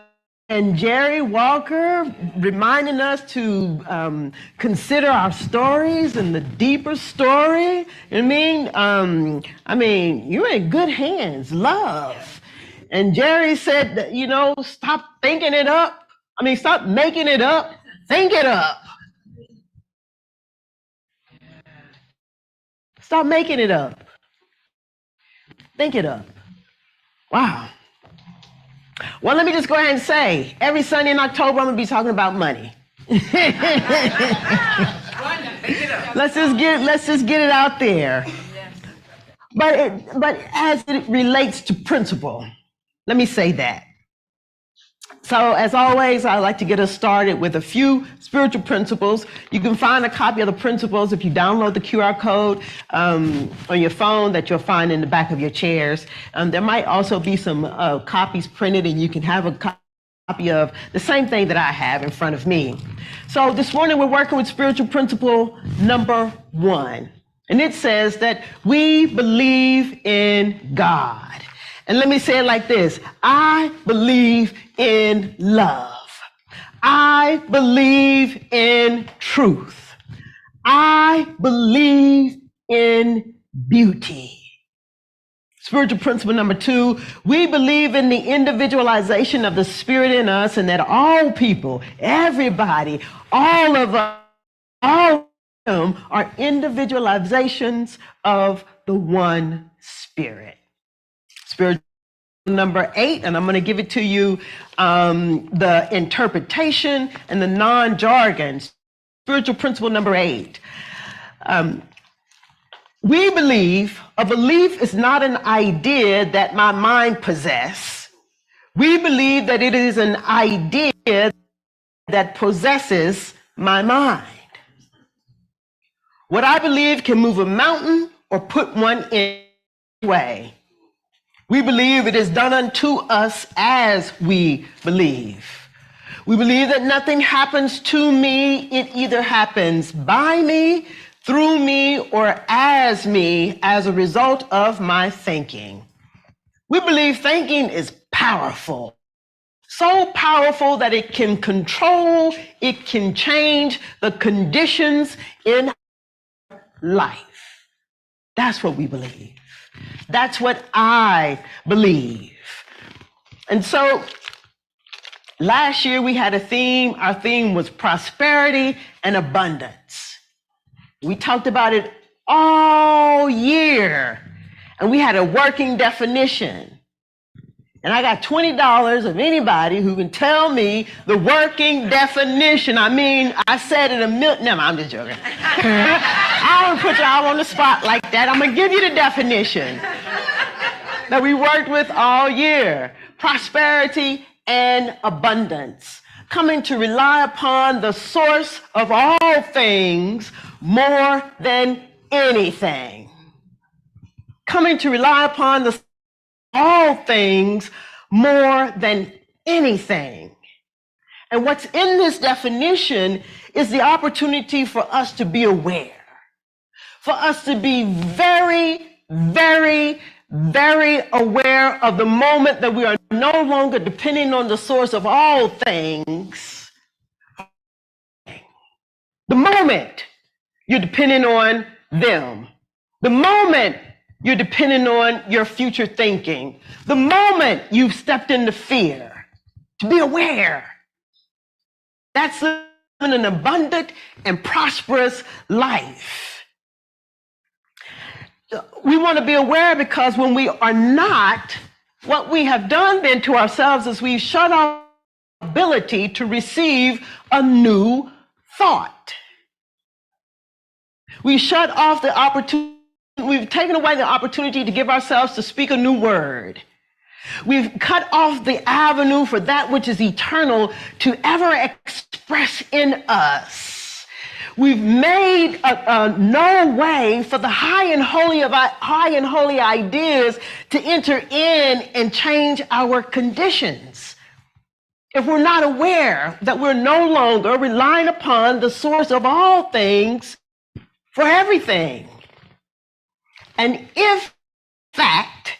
Jerry Walker reminding us to consider our stories and the deeper story. I mean, you're in good hands, love. And Jerry said, you know, stop thinking it up. I mean, stop making it up. Think it up. Stop making it up. Think it up. Wow. Well, let me just go ahead and say, every Sunday in October, I'm going to be talking about money. Let's just get it out there. But as it relates to principle, let me say that. So as always, I like to get us started with a few spiritual principles. You can find a copy of the principles if you download the QR code on your phone that you'll find in the back of your chairs. There might also be some copies printed, and you can have a copy of the same thing that I have in front of me. So this morning we're working with spiritual principle number 1. And it says that we believe in God. And let me say it like this. I believe in love. I believe in truth. I believe in beauty. Spiritual principle number 2, we believe in the individualization of the Spirit in us, and that all people, everybody, all of us, all of them are individualizations of the one Spirit. Spiritual number 8, and I'm going to give it to you, the interpretation and the non-jargon. Spiritual principle number 8. We believe a belief is not an idea that my mind possesses. We believe that it is an idea that possesses my mind. What I believe can move a mountain or put one in way. We believe it is done unto us as we believe. We believe that nothing happens to me. It either happens by me, through me or as me as a result of my thinking. We believe thinking is powerful, so powerful that it can control, it can change the conditions in life. That's what we believe. That's what I believe. And so last year we had a theme. Our theme was prosperity and abundance. We talked about it all year, and we had a working definition. And I got $20 of anybody who can tell me the working definition. I mean, I said it a million. No, I'm just joking. I don't put y'all on the spot like that. I'm going to give you the definition that we worked with all year. Prosperity and abundance. Coming to rely upon the source of all things more than anything. Coming to rely upon the all things more than anything. And what's in this definition is the opportunity for us to be aware, for us to be very, very, very aware of the moment that we are no longer depending on the source of all things. The moment you're depending on them. The moment you're depending on your future thinking. The moment you've stepped into fear. To be aware. That's an abundant and prosperous life. We want to be aware because when we are not, what we have done then to ourselves is we've shut our ability to receive a new thought. We shut off the opportunity. We've taken away the opportunity to give ourselves to speak a new word. We've cut off the avenue for that which is eternal to ever express in us. We've made no way for the high and holy ideas to enter in and change our conditions. If we're not aware that we're no longer relying upon the source of all things for everything. And if, in fact,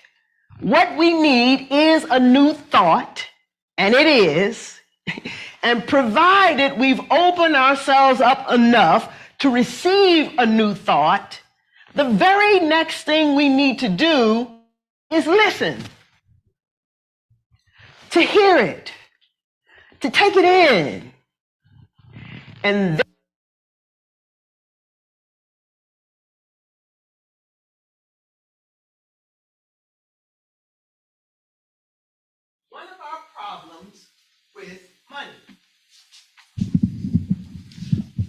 what we need is a new thought, and it is, and provided we've opened ourselves up enough to receive a new thought, the very next thing we need to do is listen, to hear it, to take it in, and then one of our problems with money.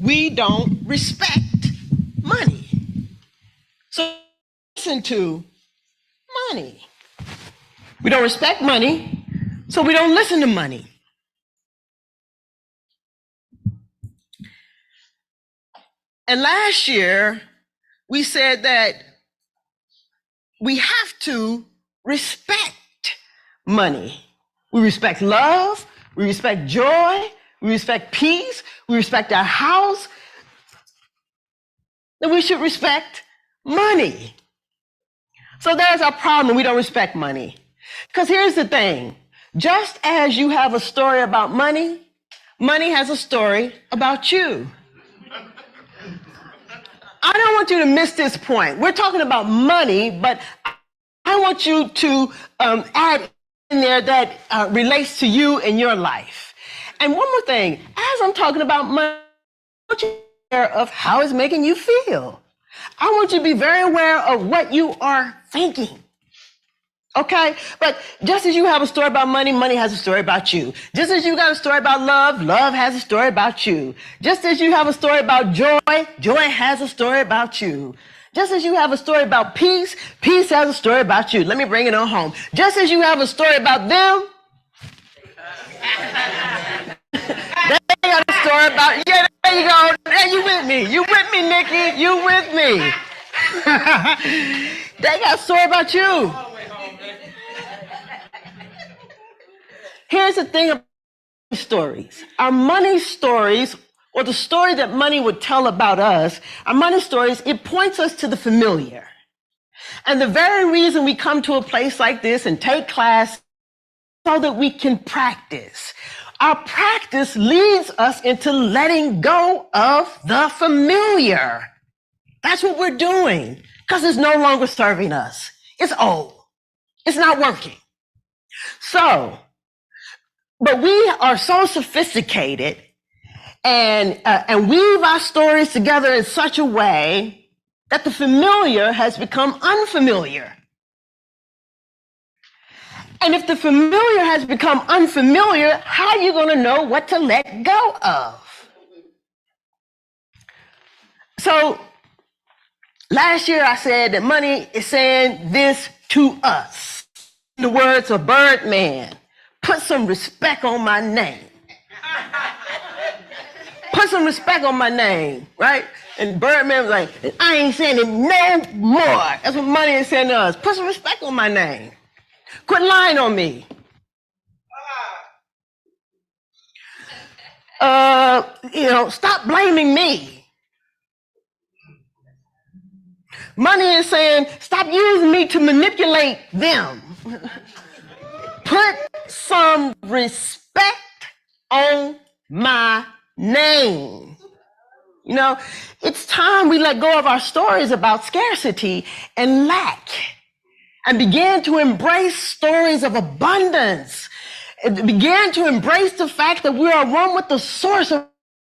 We don't respect money. So listen to money. We don't respect money, so we don't listen to money. And last year, we said that we have to respect money. We respect love, we respect joy, we respect peace, we respect our house. Then we should respect money. So there's our problem, we don't respect money. Because here's the thing, just as you have a story about money, money has a story about you. I don't want you to miss this point. We're talking about money, but I want you to add in there that relates to you and your life. And one more thing, as I'm talking about money, I want you to be aware of how it's making you feel. I want you to be very aware of what you are thinking. Okay? But just as you have a story about money, money has a story about you. Just as you got a story about love, love has a story about you. Just as you have a story about joy, joy has a story about you. Just as you have a story about peace, peace has a story about you. Let me bring it on home. Just as you have a story about them, they got a story about, yeah, there you go. There you with me. You with me, Nikki. You with me. They got a story about you. Here's the thing about stories. Our money stories or the story that money would tell about us, our money stories, it points us to the familiar. And the very reason we come to a place like this and take class so that we can practice. Our practice leads us into letting go of the familiar. That's what we're doing because it's no longer serving us. It's old. It's not working. So, but we are so sophisticated and weave our stories together in such a way that the familiar has become unfamiliar. And if the familiar has become unfamiliar, how are you going to know what to let go of? So last year I said that money is saying this to us. In the words of Birdman, put some respect on my name. Put some respect on my name, right? And Birdman was like, I ain't saying it no more. That's what money is saying to us. Put some respect on my name. Quit lying on me. Stop blaming me. Money is saying, stop using me to manipulate them. Put some respect on my name. You know, it's time we let go of our stories about scarcity and lack and began to embrace stories of abundance. It began to embrace the fact that we are one with the source of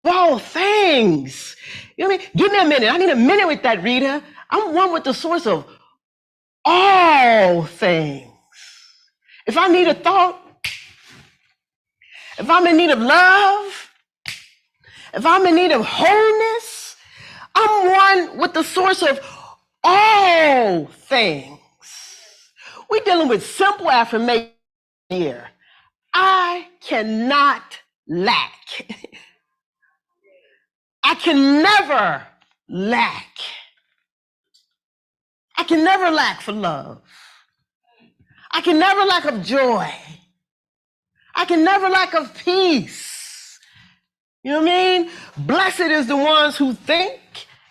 all things. You know what I mean? Give me a minute. I need a minute with that, Rita. I'm one with the source of all things. If I need a thought, if I'm in need of love, if I'm in need of wholeness, I'm one with the source of all things. We're dealing with simple affirmation here. I cannot lack. I can never lack. I can never lack for love. I can never lack of joy. I can never lack of peace. You know what I mean? Blessed is the ones who think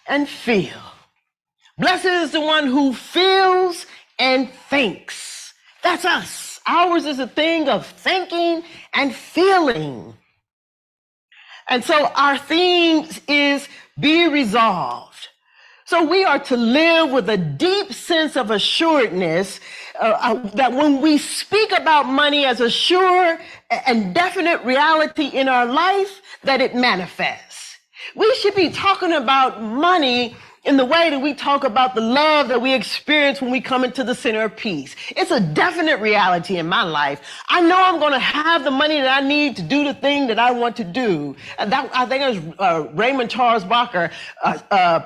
and feel. Blessed is the one who feels and thinks. That's us. Ours is a thing of thinking and feeling. And so our theme is be resolved. So we are to live with a deep sense of assuredness that when we speak about money as a sure and definite reality in our life, that it manifests. We should be talking about money in the way that we talk about the love that we experience when we come into the center of peace. It's a definite reality in my life. I know I'm going to have the money that I need to do the thing that I want to do. I think it was Raymond Charles Barker,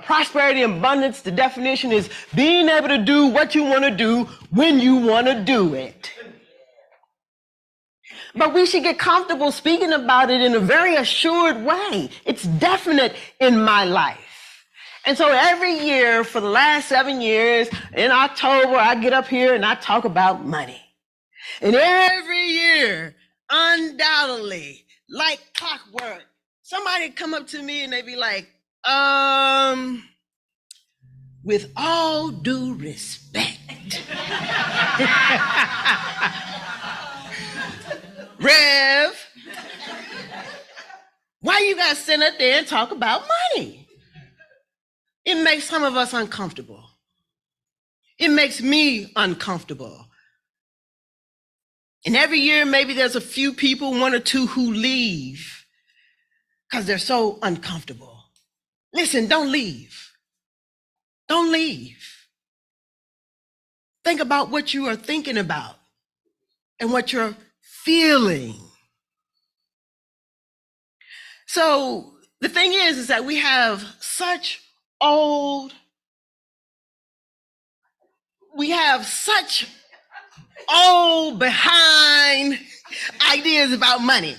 prosperity and abundance. The definition is being able to do what you want to do when you want to do it. But we should get comfortable speaking about it in a very assured way. It's definite in my life. And so every year for the last 7 years, in October, I get up here and I talk about money. And every year, undoubtedly, like clockwork, somebody come up to me and they be like, with all due respect, Rev, why you guys sit up there and talk about money? It makes some of us uncomfortable. It makes me uncomfortable. And every year, maybe there's a few people, one or two, who leave because they're so uncomfortable. Listen, don't leave. Don't leave. Think about what you are thinking about and what you're feeling. So the thing is that we have such old behind ideas about money.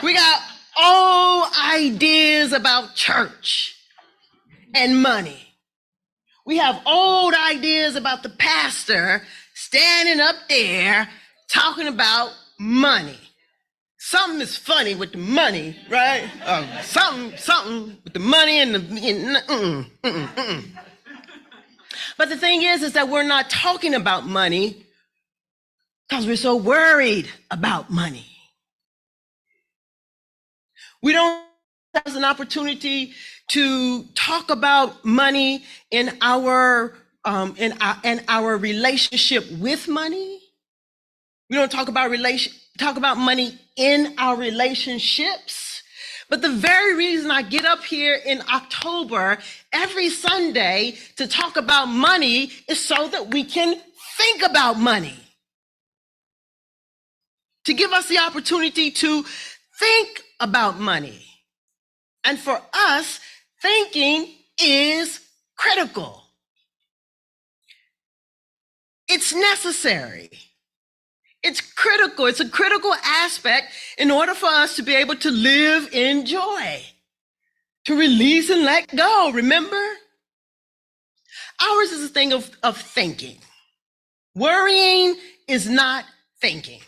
We got old ideas about church and money. We have old ideas about the pastor standing up there talking about money. something is funny with the money, right? Something with the money and the. But the thing is that we're not talking about money because we're so worried about money. We don't have an opportunity to talk about money in our relationship with money. We don't talk about money in our relationships. But the very reason I get up here in October every Sunday to talk about money is so that we can think about money. To give us the opportunity to think about money. And for us, thinking is critical. It's necessary. It's critical. It's a critical aspect in order for us to be able to live in joy, to release and let go. Remember? Ours is a thing of thinking. Worrying is not thinking.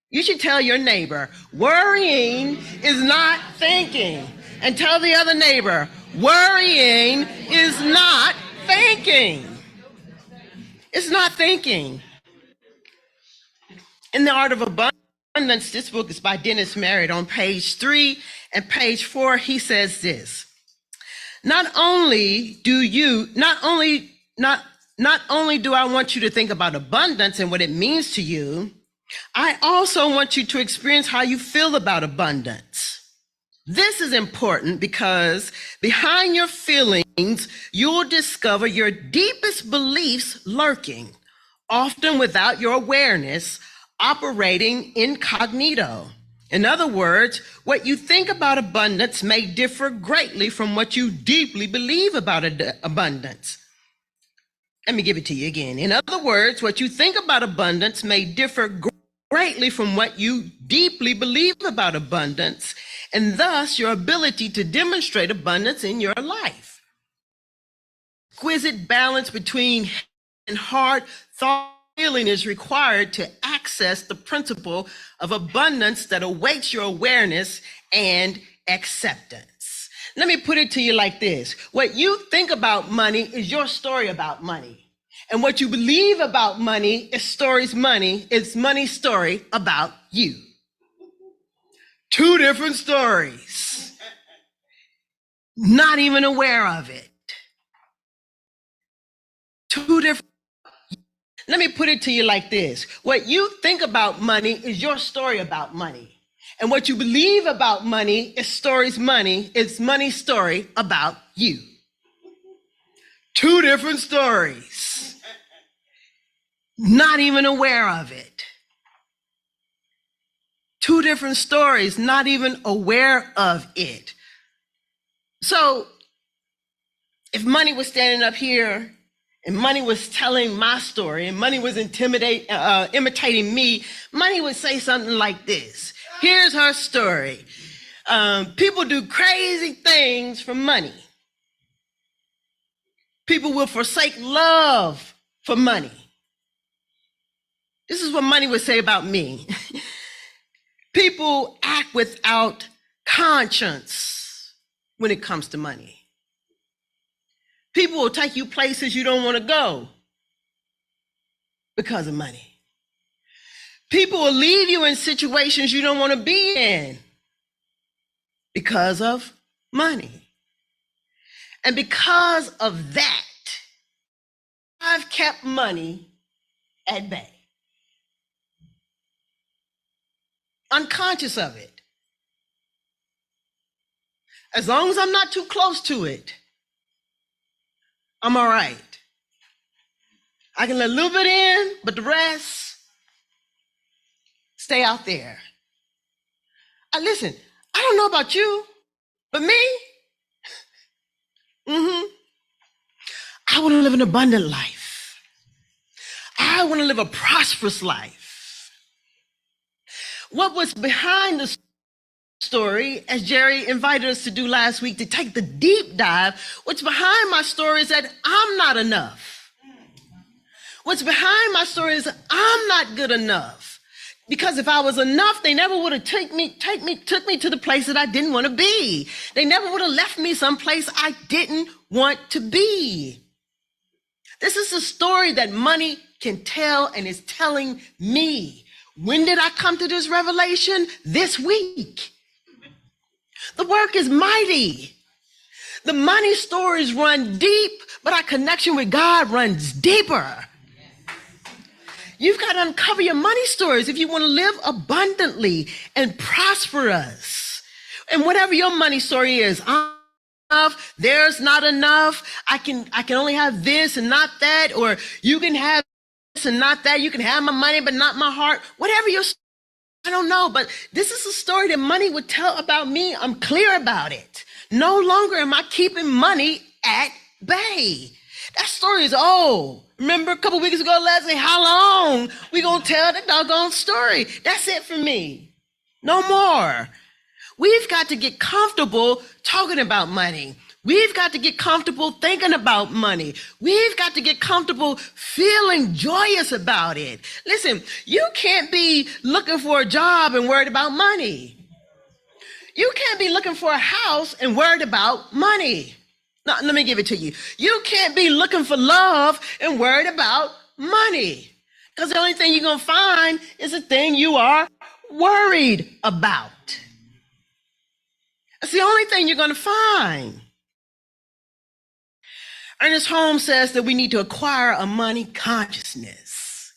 You should tell your neighbor, worrying is not thinking. And tell the other neighbor, worrying is not thinking. It's not thinking. In the Art of Abundance, this book is by Dennis Merritt. On page 3 and page 4, he says this: not only do I want you to think about abundance and what it means to you, I also want you to experience how you feel about abundance. This is important because behind your feelings, you'll discover your deepest beliefs lurking, often without your awareness, operating incognito. In other words, what you think about abundance may differ greatly from what you deeply believe about abundance. Let me give it to you again. In other words, what you think about abundance may differ greatly from what you deeply believe about abundance, and thus your ability to demonstrate abundance in your life. Exquisite balance between head and heart, thought, feeling is required to access the principle of abundance that awaits your awareness and acceptance. Let me put it to you like this. What you think about money is your story about money. And what you believe about money is money's story about you. Two different stories. Not even aware of it. Two different. Let me put it to you like this. What you think about money is your story about money. And what you believe about money is money's story about you. Two different stories. Not even aware of it. Two different stories, not even aware of it. So if money was standing up here and money was telling my story and money was imitating me, money would say something like this. Here's her story. People do crazy things for money. People will forsake love for money. This is what money would say about me. People act without conscience when it comes to money. People will take you places you don't want to go because of money. People will leave you in situations you don't want to be in because of money. And because of that, I've kept money at bay. Unconscious of it. As long as I'm not too close to it, I'm all right. I can let a little bit in, but the rest, stay out there. Listen, I don't know about you, but me, I want to live an abundant life. I want to live a prosperous life. What was behind the story, as Jerry invited us to do last week, to take the deep dive, what's behind my story is that I'm not enough. What's behind my story is I'm not good enough. Because if I was enough, they never would have took me to the place that I didn't want to be. They never would have left me someplace I didn't want to be. This is a story that money can tell and is telling me. When did I come to this revelation? This week. The work is mighty. The money stories run deep, but our connection with God runs deeper. You've got to uncover your money stories if you want to live abundantly and prosperous. And whatever your money story is, enough, there's not enough, I can only have this and not that, or you can have this and not that, you can have my money but not my heart, whatever your story, I don't know, but this is a story that money would tell about me. I'm clear about it. No longer am I keeping money at bay. That story is old. Remember a couple weeks ago, Leslie, how long we gonna tell the doggone story? That's it for me. No more. We've got to get comfortable talking about money. We've got to get comfortable thinking about money. We've got to get comfortable feeling joyous about it. Listen, you can't be looking for a job and worried about money. You can't be looking for a house and worried about money. No, let me give it to you. You can't be looking for love and worried about money. Because the only thing you're going to find is a thing you are worried about. That's the only thing you're going to find. Ernest Holmes says that we need to acquire a money consciousness.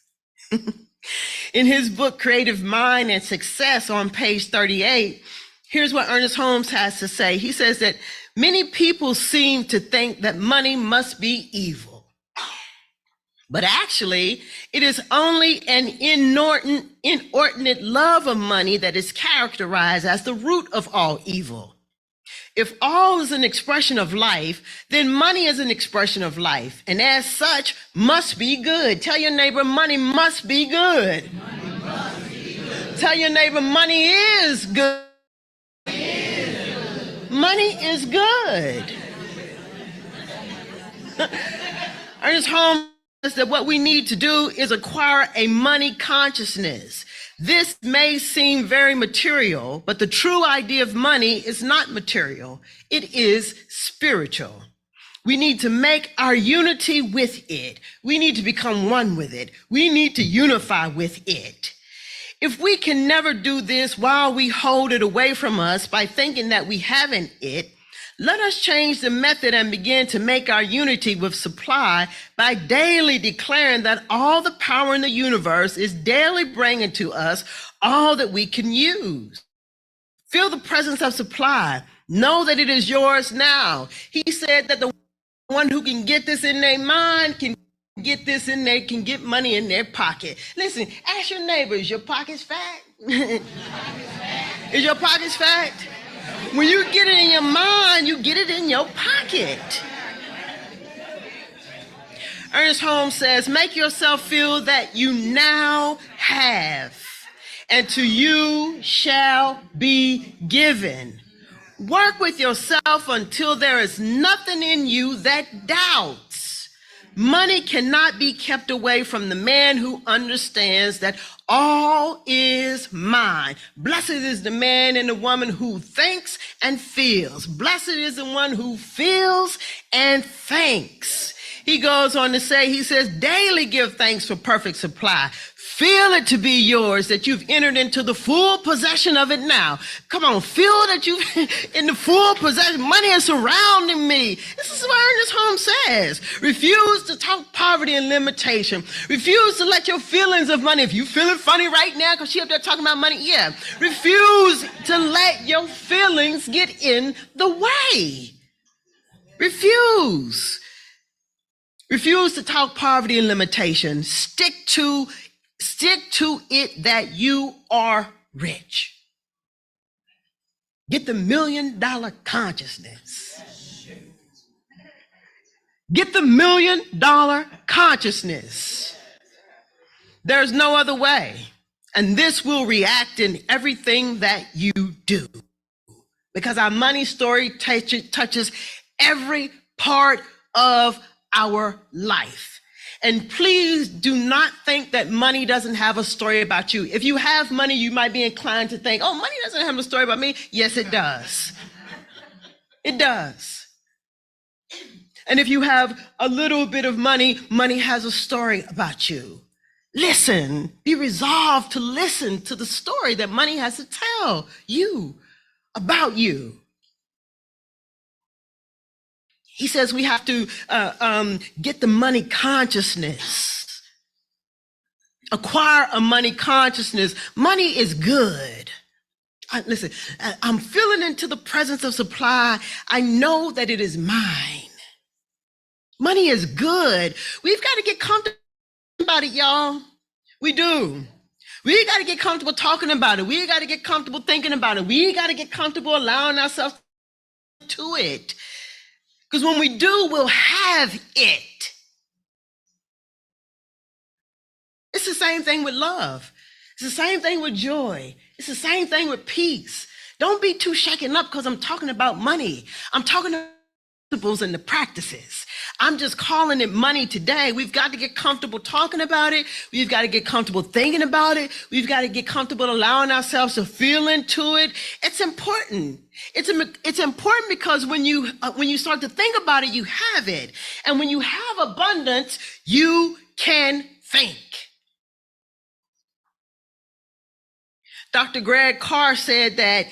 In his book, Creative Mind and Success, on page 38, here's what Ernest Holmes has to say. He says that many people seem to think that money must be evil. But actually, it is only an inordinate love of money that is characterized as the root of all evil. If all is an expression of life, then money is an expression of life, and as such, must be good. Tell your neighbor, money must be good. Money must be good. Tell your neighbor, money is good. Money is good. Ernest Holmes says that what we need to do is acquire a money consciousness. This may seem very material, but the true idea of money is not material. It is spiritual. We need to make our unity with it. We need to become one with it. We need to unify with it. If we can never do this while we hold it away from us by thinking that we haven't it, let us change the method and begin to make our unity with supply by daily declaring that all the power in the universe is daily bringing to us all that we can use. Feel the presence of supply. Know that it is yours now. He said that the one who can get this in their mind can get this in there, can get money in their pocket. Listen, ask your neighbor, is your pockets fat? Is your pockets fat? When you get it in your mind, you get it in your pocket. Ernest Holmes says, make yourself feel that you now have, and to you shall be given. Work with yourself until there is nothing in you that doubts. Money cannot be kept away from the man who understands that all is mine. Blessed is the man and the woman who thinks and feels. Blessed is the one who feels and thinks. He goes on to say, he says, daily give thanks for perfect supply. Feel it to be yours, that you've entered into the full possession of it now. Come on, feel that you've in the full possession. Money is surrounding me. This is what Ernest Holmes says. Refuse to talk poverty and limitation. Refuse to let your feelings of money, if you feeling funny right now because she up there talking about money, yeah. Refuse to let your feelings get in the way. Refuse. Refuse to talk poverty and limitation. Stick to it that you are rich. Get the $1 million consciousness. Get the $1 million consciousness. There's no other way. And this will react in everything that you do. Because our money story touches every part of our life. And please do not think that money doesn't have a story about you. If you have money, you might be inclined to think, oh, money doesn't have a story about me. Yes, it does. It does. And if you have a little bit of money, money has a story about you. Listen, be resolved to listen to the story that money has to tell you about you. He says we have to get the money consciousness, acquire a money consciousness. Money is good. Listen, I'm feeling into the presence of supply. I know that it is mine. Money is good. We've got to get comfortable about it, y'all. We do. We got to get comfortable talking about it. We got to get comfortable thinking about it. We got to get comfortable allowing ourselves to it. Because when we do, we'll have it. It's the same thing with love. It's the same thing with joy. It's the same thing with peace. Don't be too shaken up because I'm talking about money. I'm talking about principles and the practices. I'm just calling it money today. We've got to get comfortable talking about it. We've got to get comfortable thinking about it. We've got to get comfortable allowing ourselves to feel into it. It's important. It's important because when you start to think about it, you have it. And when you have abundance, you can think. Dr. Greg Carr said that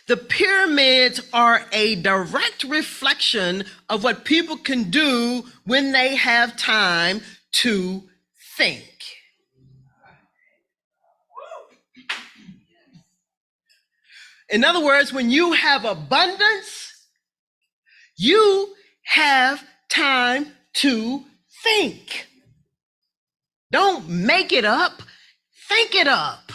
the pyramids are a direct reflection of what people can do when they have time to think. In other words, when you have abundance, you have time to think. Don't make it up, think it up.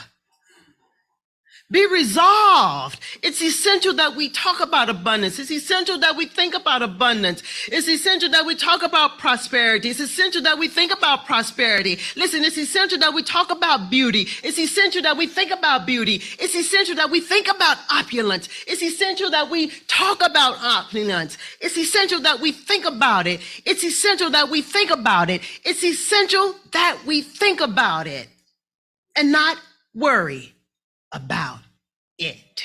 Be resolved. It's essential that we talk about abundance. It's essential that we think about abundance. It's essential that we talk about prosperity. It's essential that we think about prosperity. Listen, it's essential that we talk about beauty. It's essential that we think about beauty. It's essential that we think about opulence. It's essential that we talk about opulence. It's essential that we think about it. It's essential that we think about it. It's essential that we think about it and not worry about it.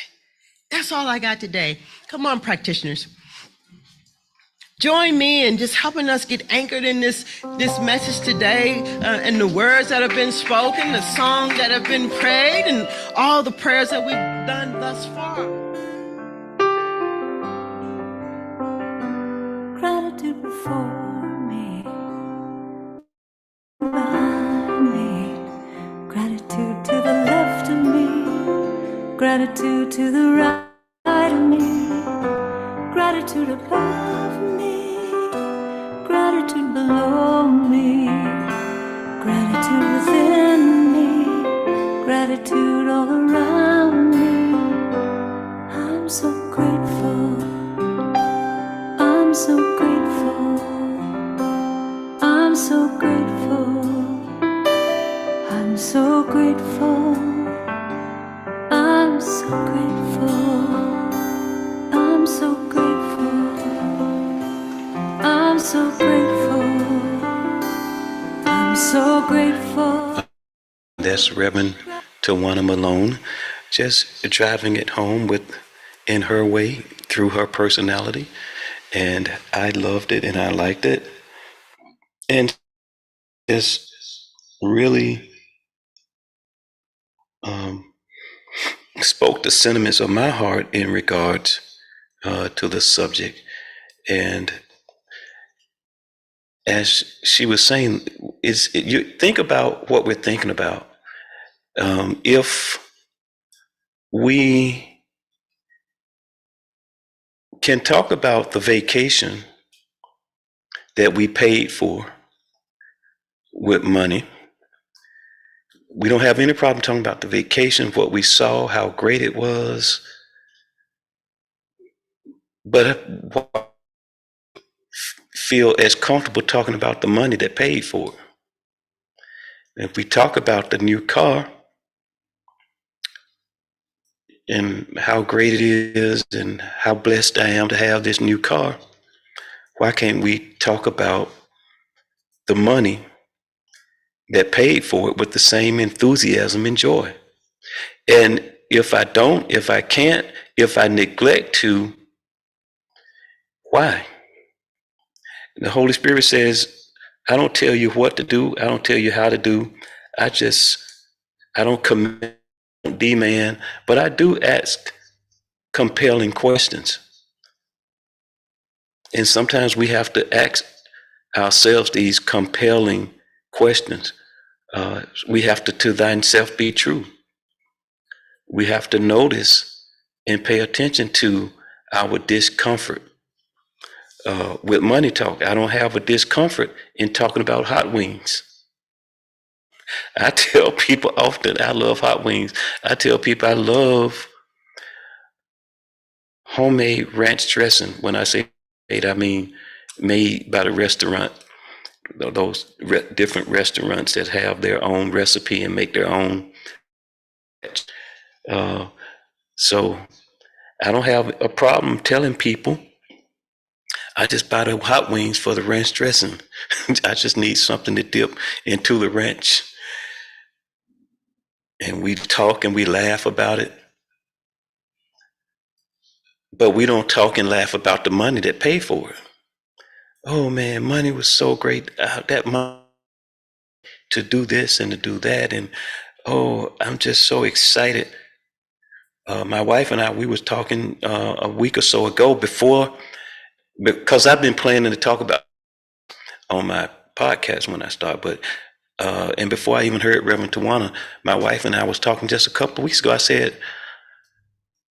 That's all I got today. Come on, practitioners. Join me in just helping us get anchored in this message today, and the words that have been spoken, the songs that have been prayed, and all the prayers that we've done thus far. Gratitude before me, behind me, gratitude to the left of me, gratitude to the right of me, gratitude above me, gratitude below me, gratitude within me, gratitude all around me. I'm so grateful, I'm so grateful, I'm so grateful, I'm so grateful, I'm so grateful, I'm so grateful, I'm so grateful, I'm so grateful. That's Reverend Tawana Malone, just driving it home in her way through her personality. And I loved it and I liked it. And just really spoke the sentiments of my heart in regards to the subject. And as she was saying, you think about what we're thinking about. If we can talk about the vacation that we paid for with money, we don't have any problem talking about the vacation, what we saw, how great it was. But feel as comfortable talking about the money that paid for it. If we talk about the new car and how great it is and how blessed I am to have this new car, why can't we talk about the money that paid for it with the same enthusiasm and joy. And if I don't, if I can't, if I neglect to, why? The Holy Spirit says, I don't tell you what to do. I don't tell you how to do. I don't command, demand, but I do ask compelling questions. And sometimes we have to ask ourselves these compelling questions. We have to thine self be true. We have to notice and pay attention to our discomfort. With money talk, I don't have a discomfort in talking about hot wings. I tell people often I love hot wings. I tell people I love homemade ranch dressing. When I say made, I mean made by the restaurant. Those different restaurants that have their own recipe and make their own. So I don't have a problem telling people I just buy the hot wings for the ranch dressing. I just need something to dip into the ranch. And we talk and we laugh about it. But we don't talk and laugh about the money that paid for it. Oh man, money was so great. That money to do this and to do that. And oh, I'm just so excited. My wife and I, we was talking a week or so ago because I've been planning to talk about on my podcast when I start, but and before I even heard Reverend Tawana, my wife and I was talking just a couple of weeks ago. I said,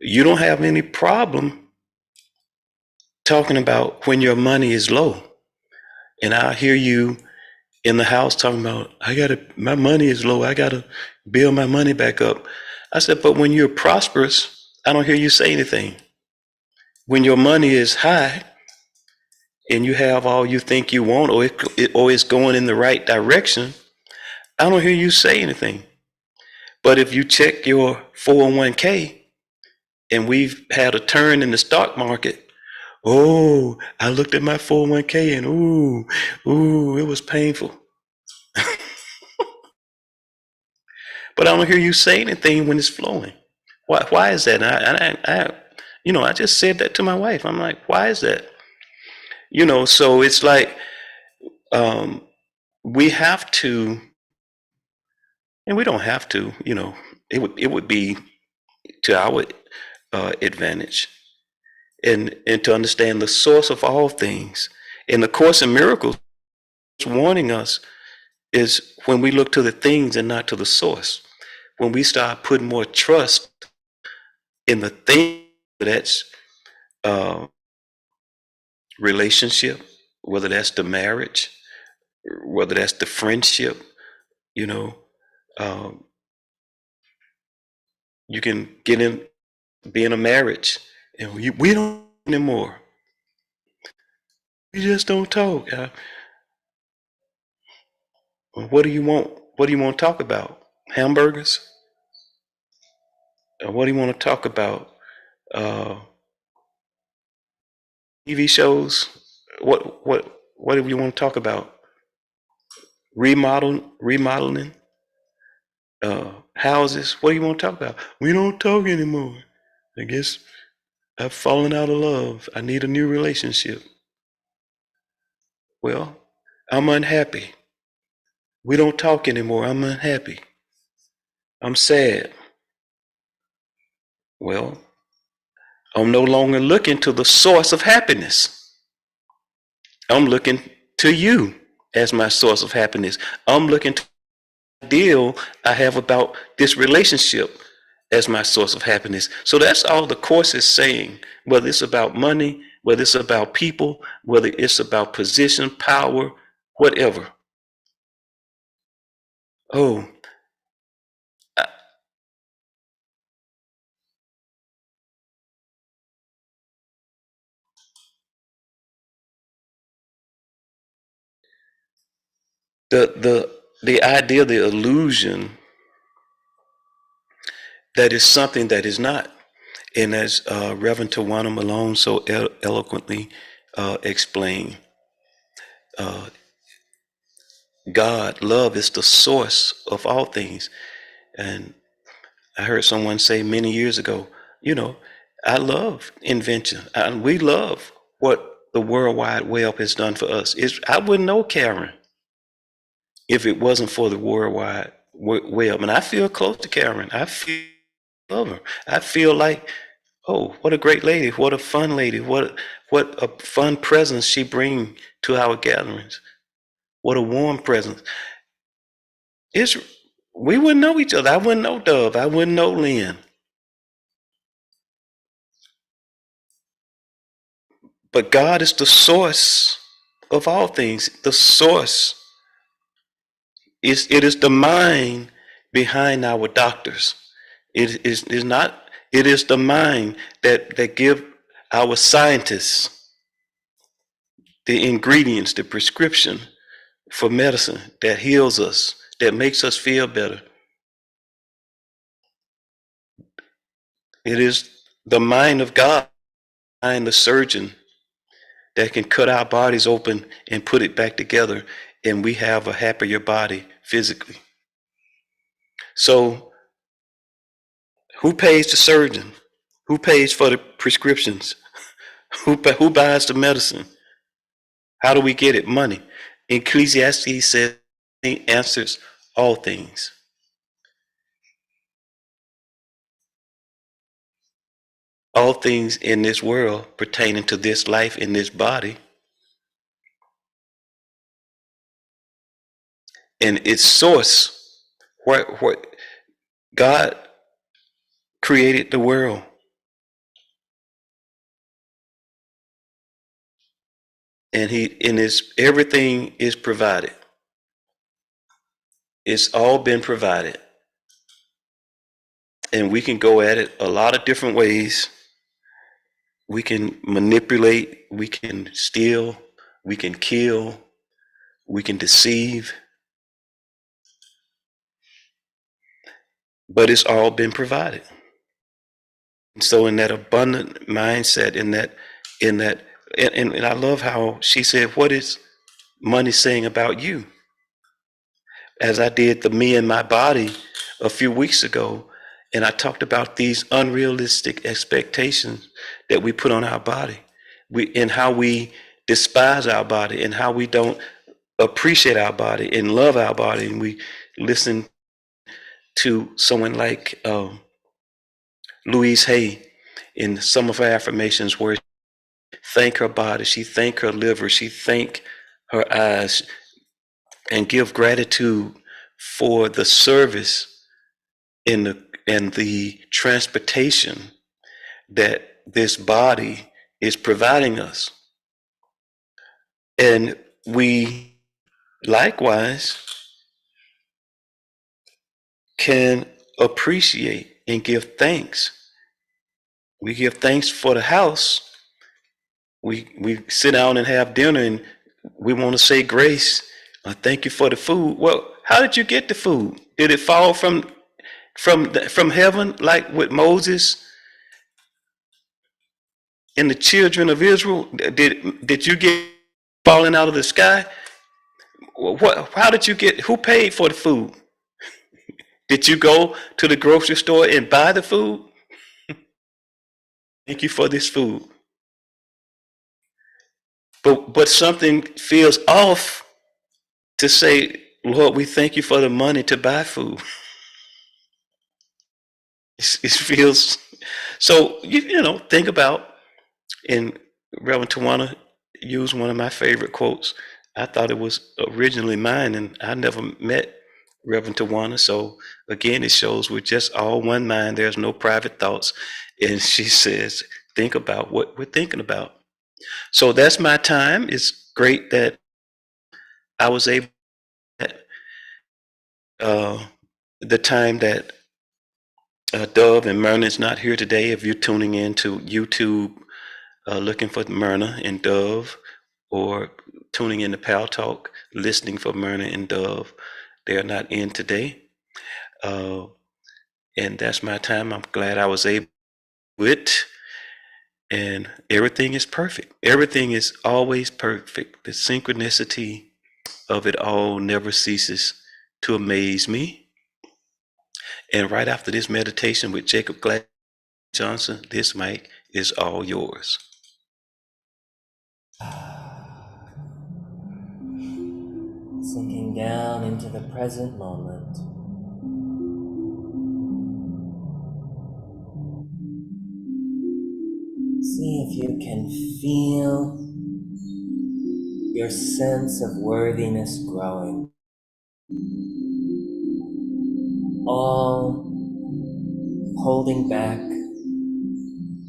you don't have any problem talking about when your money is low. And I hear you in the house talking about, my money is low. I got to build my money back up. I said, but when you're prosperous, I don't hear you say anything. When your money is high and you have all you think you want, or it's going in the right direction, I don't hear you say anything. But if you check your 401k and we've had a turn in the stock market, oh, I looked at my 401k and ooh, it was painful. But I don't hear you say anything when it's flowing. Why is that? And I just said that to my wife. I'm like, why is that? So it's like we have to, and we don't have to. It would be to our advantage, and to understand the source of all things. And the Course in Miracles warning us is when we look to the things and not to the source. When we start putting more trust in the thing, that's relationship, whether that's the marriage, whether that's the friendship, um, you can be in a marriage and we don't anymore. We just don't talk. What do you want? What do you want to talk about? Hamburgers? What do you want to talk about? TV shows? What do you want to talk about? Remodeling, houses. What do you want to talk about? We don't talk anymore. I guess I've fallen out of love. I need a new relationship. Well, I'm unhappy. We don't talk anymore. I'm unhappy. I'm sad. Well, I'm no longer looking to the source of happiness. I'm looking to you as my source of happiness. I'm looking to the ideal I have about this relationship as my source of happiness. So that's all the Course is saying, whether it's about money, whether it's about people, whether it's about position, power, whatever. Oh, the idea, the illusion that is something that is not. And as Reverend Tawana Malone so eloquently explained, God, love is the source of all things. And I heard someone say many years ago, you know, I love invention. We love what the World Wide Web has done for us. I wouldn't know Karen if it wasn't for the World Wide Web. And I feel close to Karen. I feel love her. I feel like, oh, what a great lady. What a fun lady. What a fun presence she brings to our gatherings. What a warm presence. We wouldn't know each other. I wouldn't know Dove. I wouldn't know Lynn. But God is the source of all things. The source it is the mind behind our doctors. Is not. It is the mind that give our scientists the ingredients, the prescription for medicine that heals us, that makes us feel better. It is the mind of God behind the surgeon that can cut our bodies open and put it back together, and we have a happier body physically. So who pays the surgeon? Who pays for the prescriptions? Who buys the medicine? How do we get it? Money. Ecclesiastes says he answers all things. All things in this world pertaining to this life in this body. And its source, what God created the world. And everything is provided. It's all been provided. And we can go at it a lot of different ways. We can manipulate, we can steal, we can kill, we can deceive, but it's all been provided. And so in that abundant mindset, and I love how she said, what is money saying about you? As I did the Me and My Body a few weeks ago, and I talked about these unrealistic expectations that we put on our body, and how we despise our body, and how we don't appreciate our body and love our body. And we listen to someone like Louise Hay in some of her affirmations, where she thank her body, she thank her liver, she thank her eyes, and give gratitude for the service and the transportation that this body is providing us. And we likewise can appreciate and give thanks. We give thanks for the house. We sit down and have dinner, and we want to say grace. Thank you for the food. Well, how did you get the food? Did it fall from heaven, like with Moses and the children of Israel? Did you get falling out of the sky? How did you get? Who paid for the food? Did you go to the grocery store and buy the food? Thank you for this food. But something feels off to say, Lord, we thank you for the money to buy food. It feels so. Think about, and Reverend Tawana used one of my favorite quotes. I thought it was originally mine, and I never met Reverend Tawana. So again, it shows we're just all one mind. There's no private thoughts. And she says, think about what we're thinking about. So that's my time. It's great that I was able the time that Dove and Myrna is not here today. If you're tuning in to YouTube, looking for Myrna and Dove, or tuning in to Pal Talk, listening for Myrna and Dove, they're not in today. And that's my time. I'm glad I was able to do it. And everything is perfect. Everything is always perfect. The synchronicity of it all never ceases to amaze me. And right after this meditation with Jacob Glad Johnson, this mic is all yours. Sinking down into the present moment. See if you can feel your sense of worthiness growing. All holding back,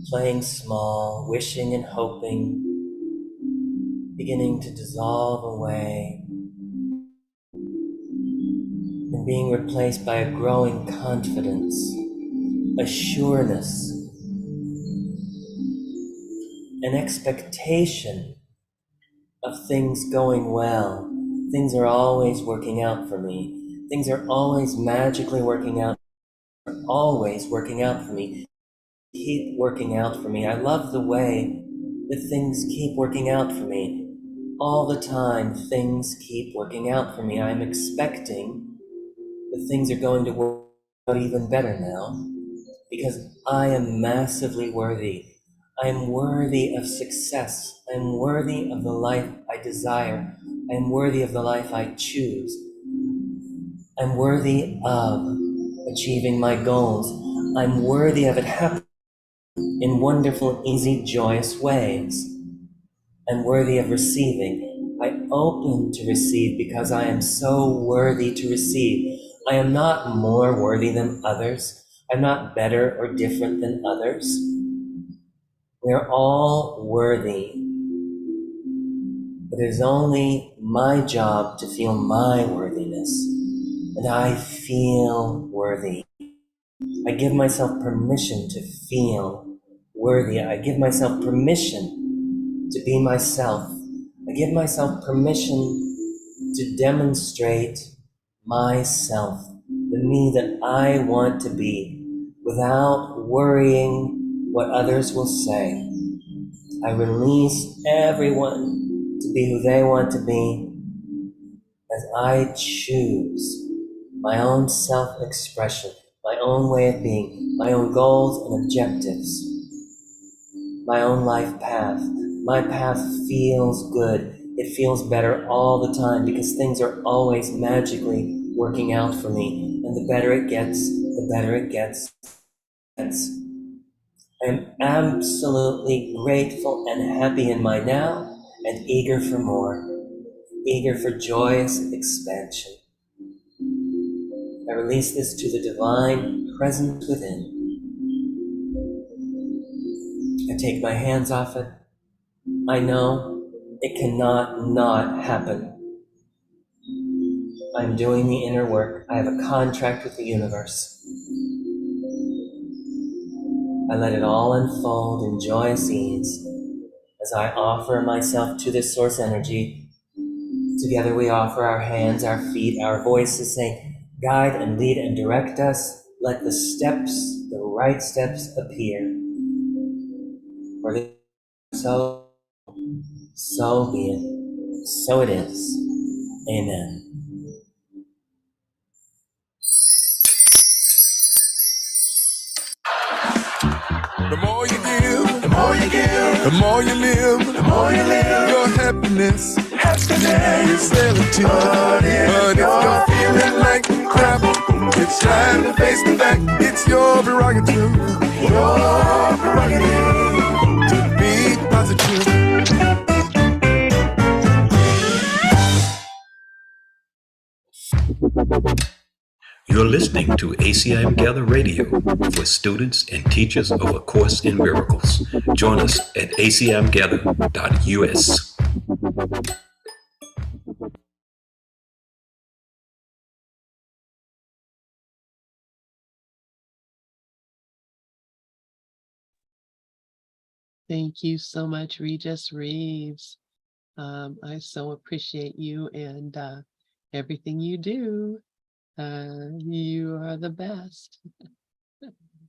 playing small, wishing and hoping, beginning to dissolve away, and being replaced by a growing confidence, a sureness, an expectation of things going well. Things are always working out for me. Things are always magically working out, always working out for me. Keep working out for me. I love the way that things keep working out for me. All the time, things keep working out for me. I'm expecting that things are going to work out even better now because I am massively worthy. I am worthy of success. I am worthy of the life I desire. I am worthy of the life I choose. I'm worthy of achieving my goals. I'm worthy of it happening in wonderful, easy, joyous ways. I'm worthy of receiving. I open to receive because I am so worthy to receive. I am not more worthy than others. I'm not better or different than others. We're all worthy. But it is only my job to feel my worthiness. And I feel worthy. I give myself permission to feel worthy. I give myself permission to be myself. I give myself permission to demonstrate myself, the me that I want to be, without worrying what others will say. I release everyone to be who they want to be as I choose my own self-expression, my own way of being, my own goals and objectives, my own life path. My path feels good. It feels better all the time because things are always magically working out for me. And the better it gets, the better it gets. I am absolutely grateful and happy in my now and eager for more, eager for joyous expansion. I release this to the divine presence within. I take my hands off it. I know it cannot not happen. I'm doing the inner work. I have a contract with the universe. I let it all unfold in joyous ease as I offer myself to this source energy. Together we offer our hands, our feet, our voices, saying, guide and lead and direct us. Let the steps, the right steps appear. For this, so be it. So it is. Amen. The more you give, the more you give, the more you live, the more you live. Your happiness is relative. But if you're feeling like crap, it's time to face the fact. It's your prerogative to be positive. You're listening to ACIM Gather Radio for students and teachers of A Course in Miracles. Join us at acimgather.us. Thank you so much, Regis Reeves. I so appreciate you and everything you do. You are the best.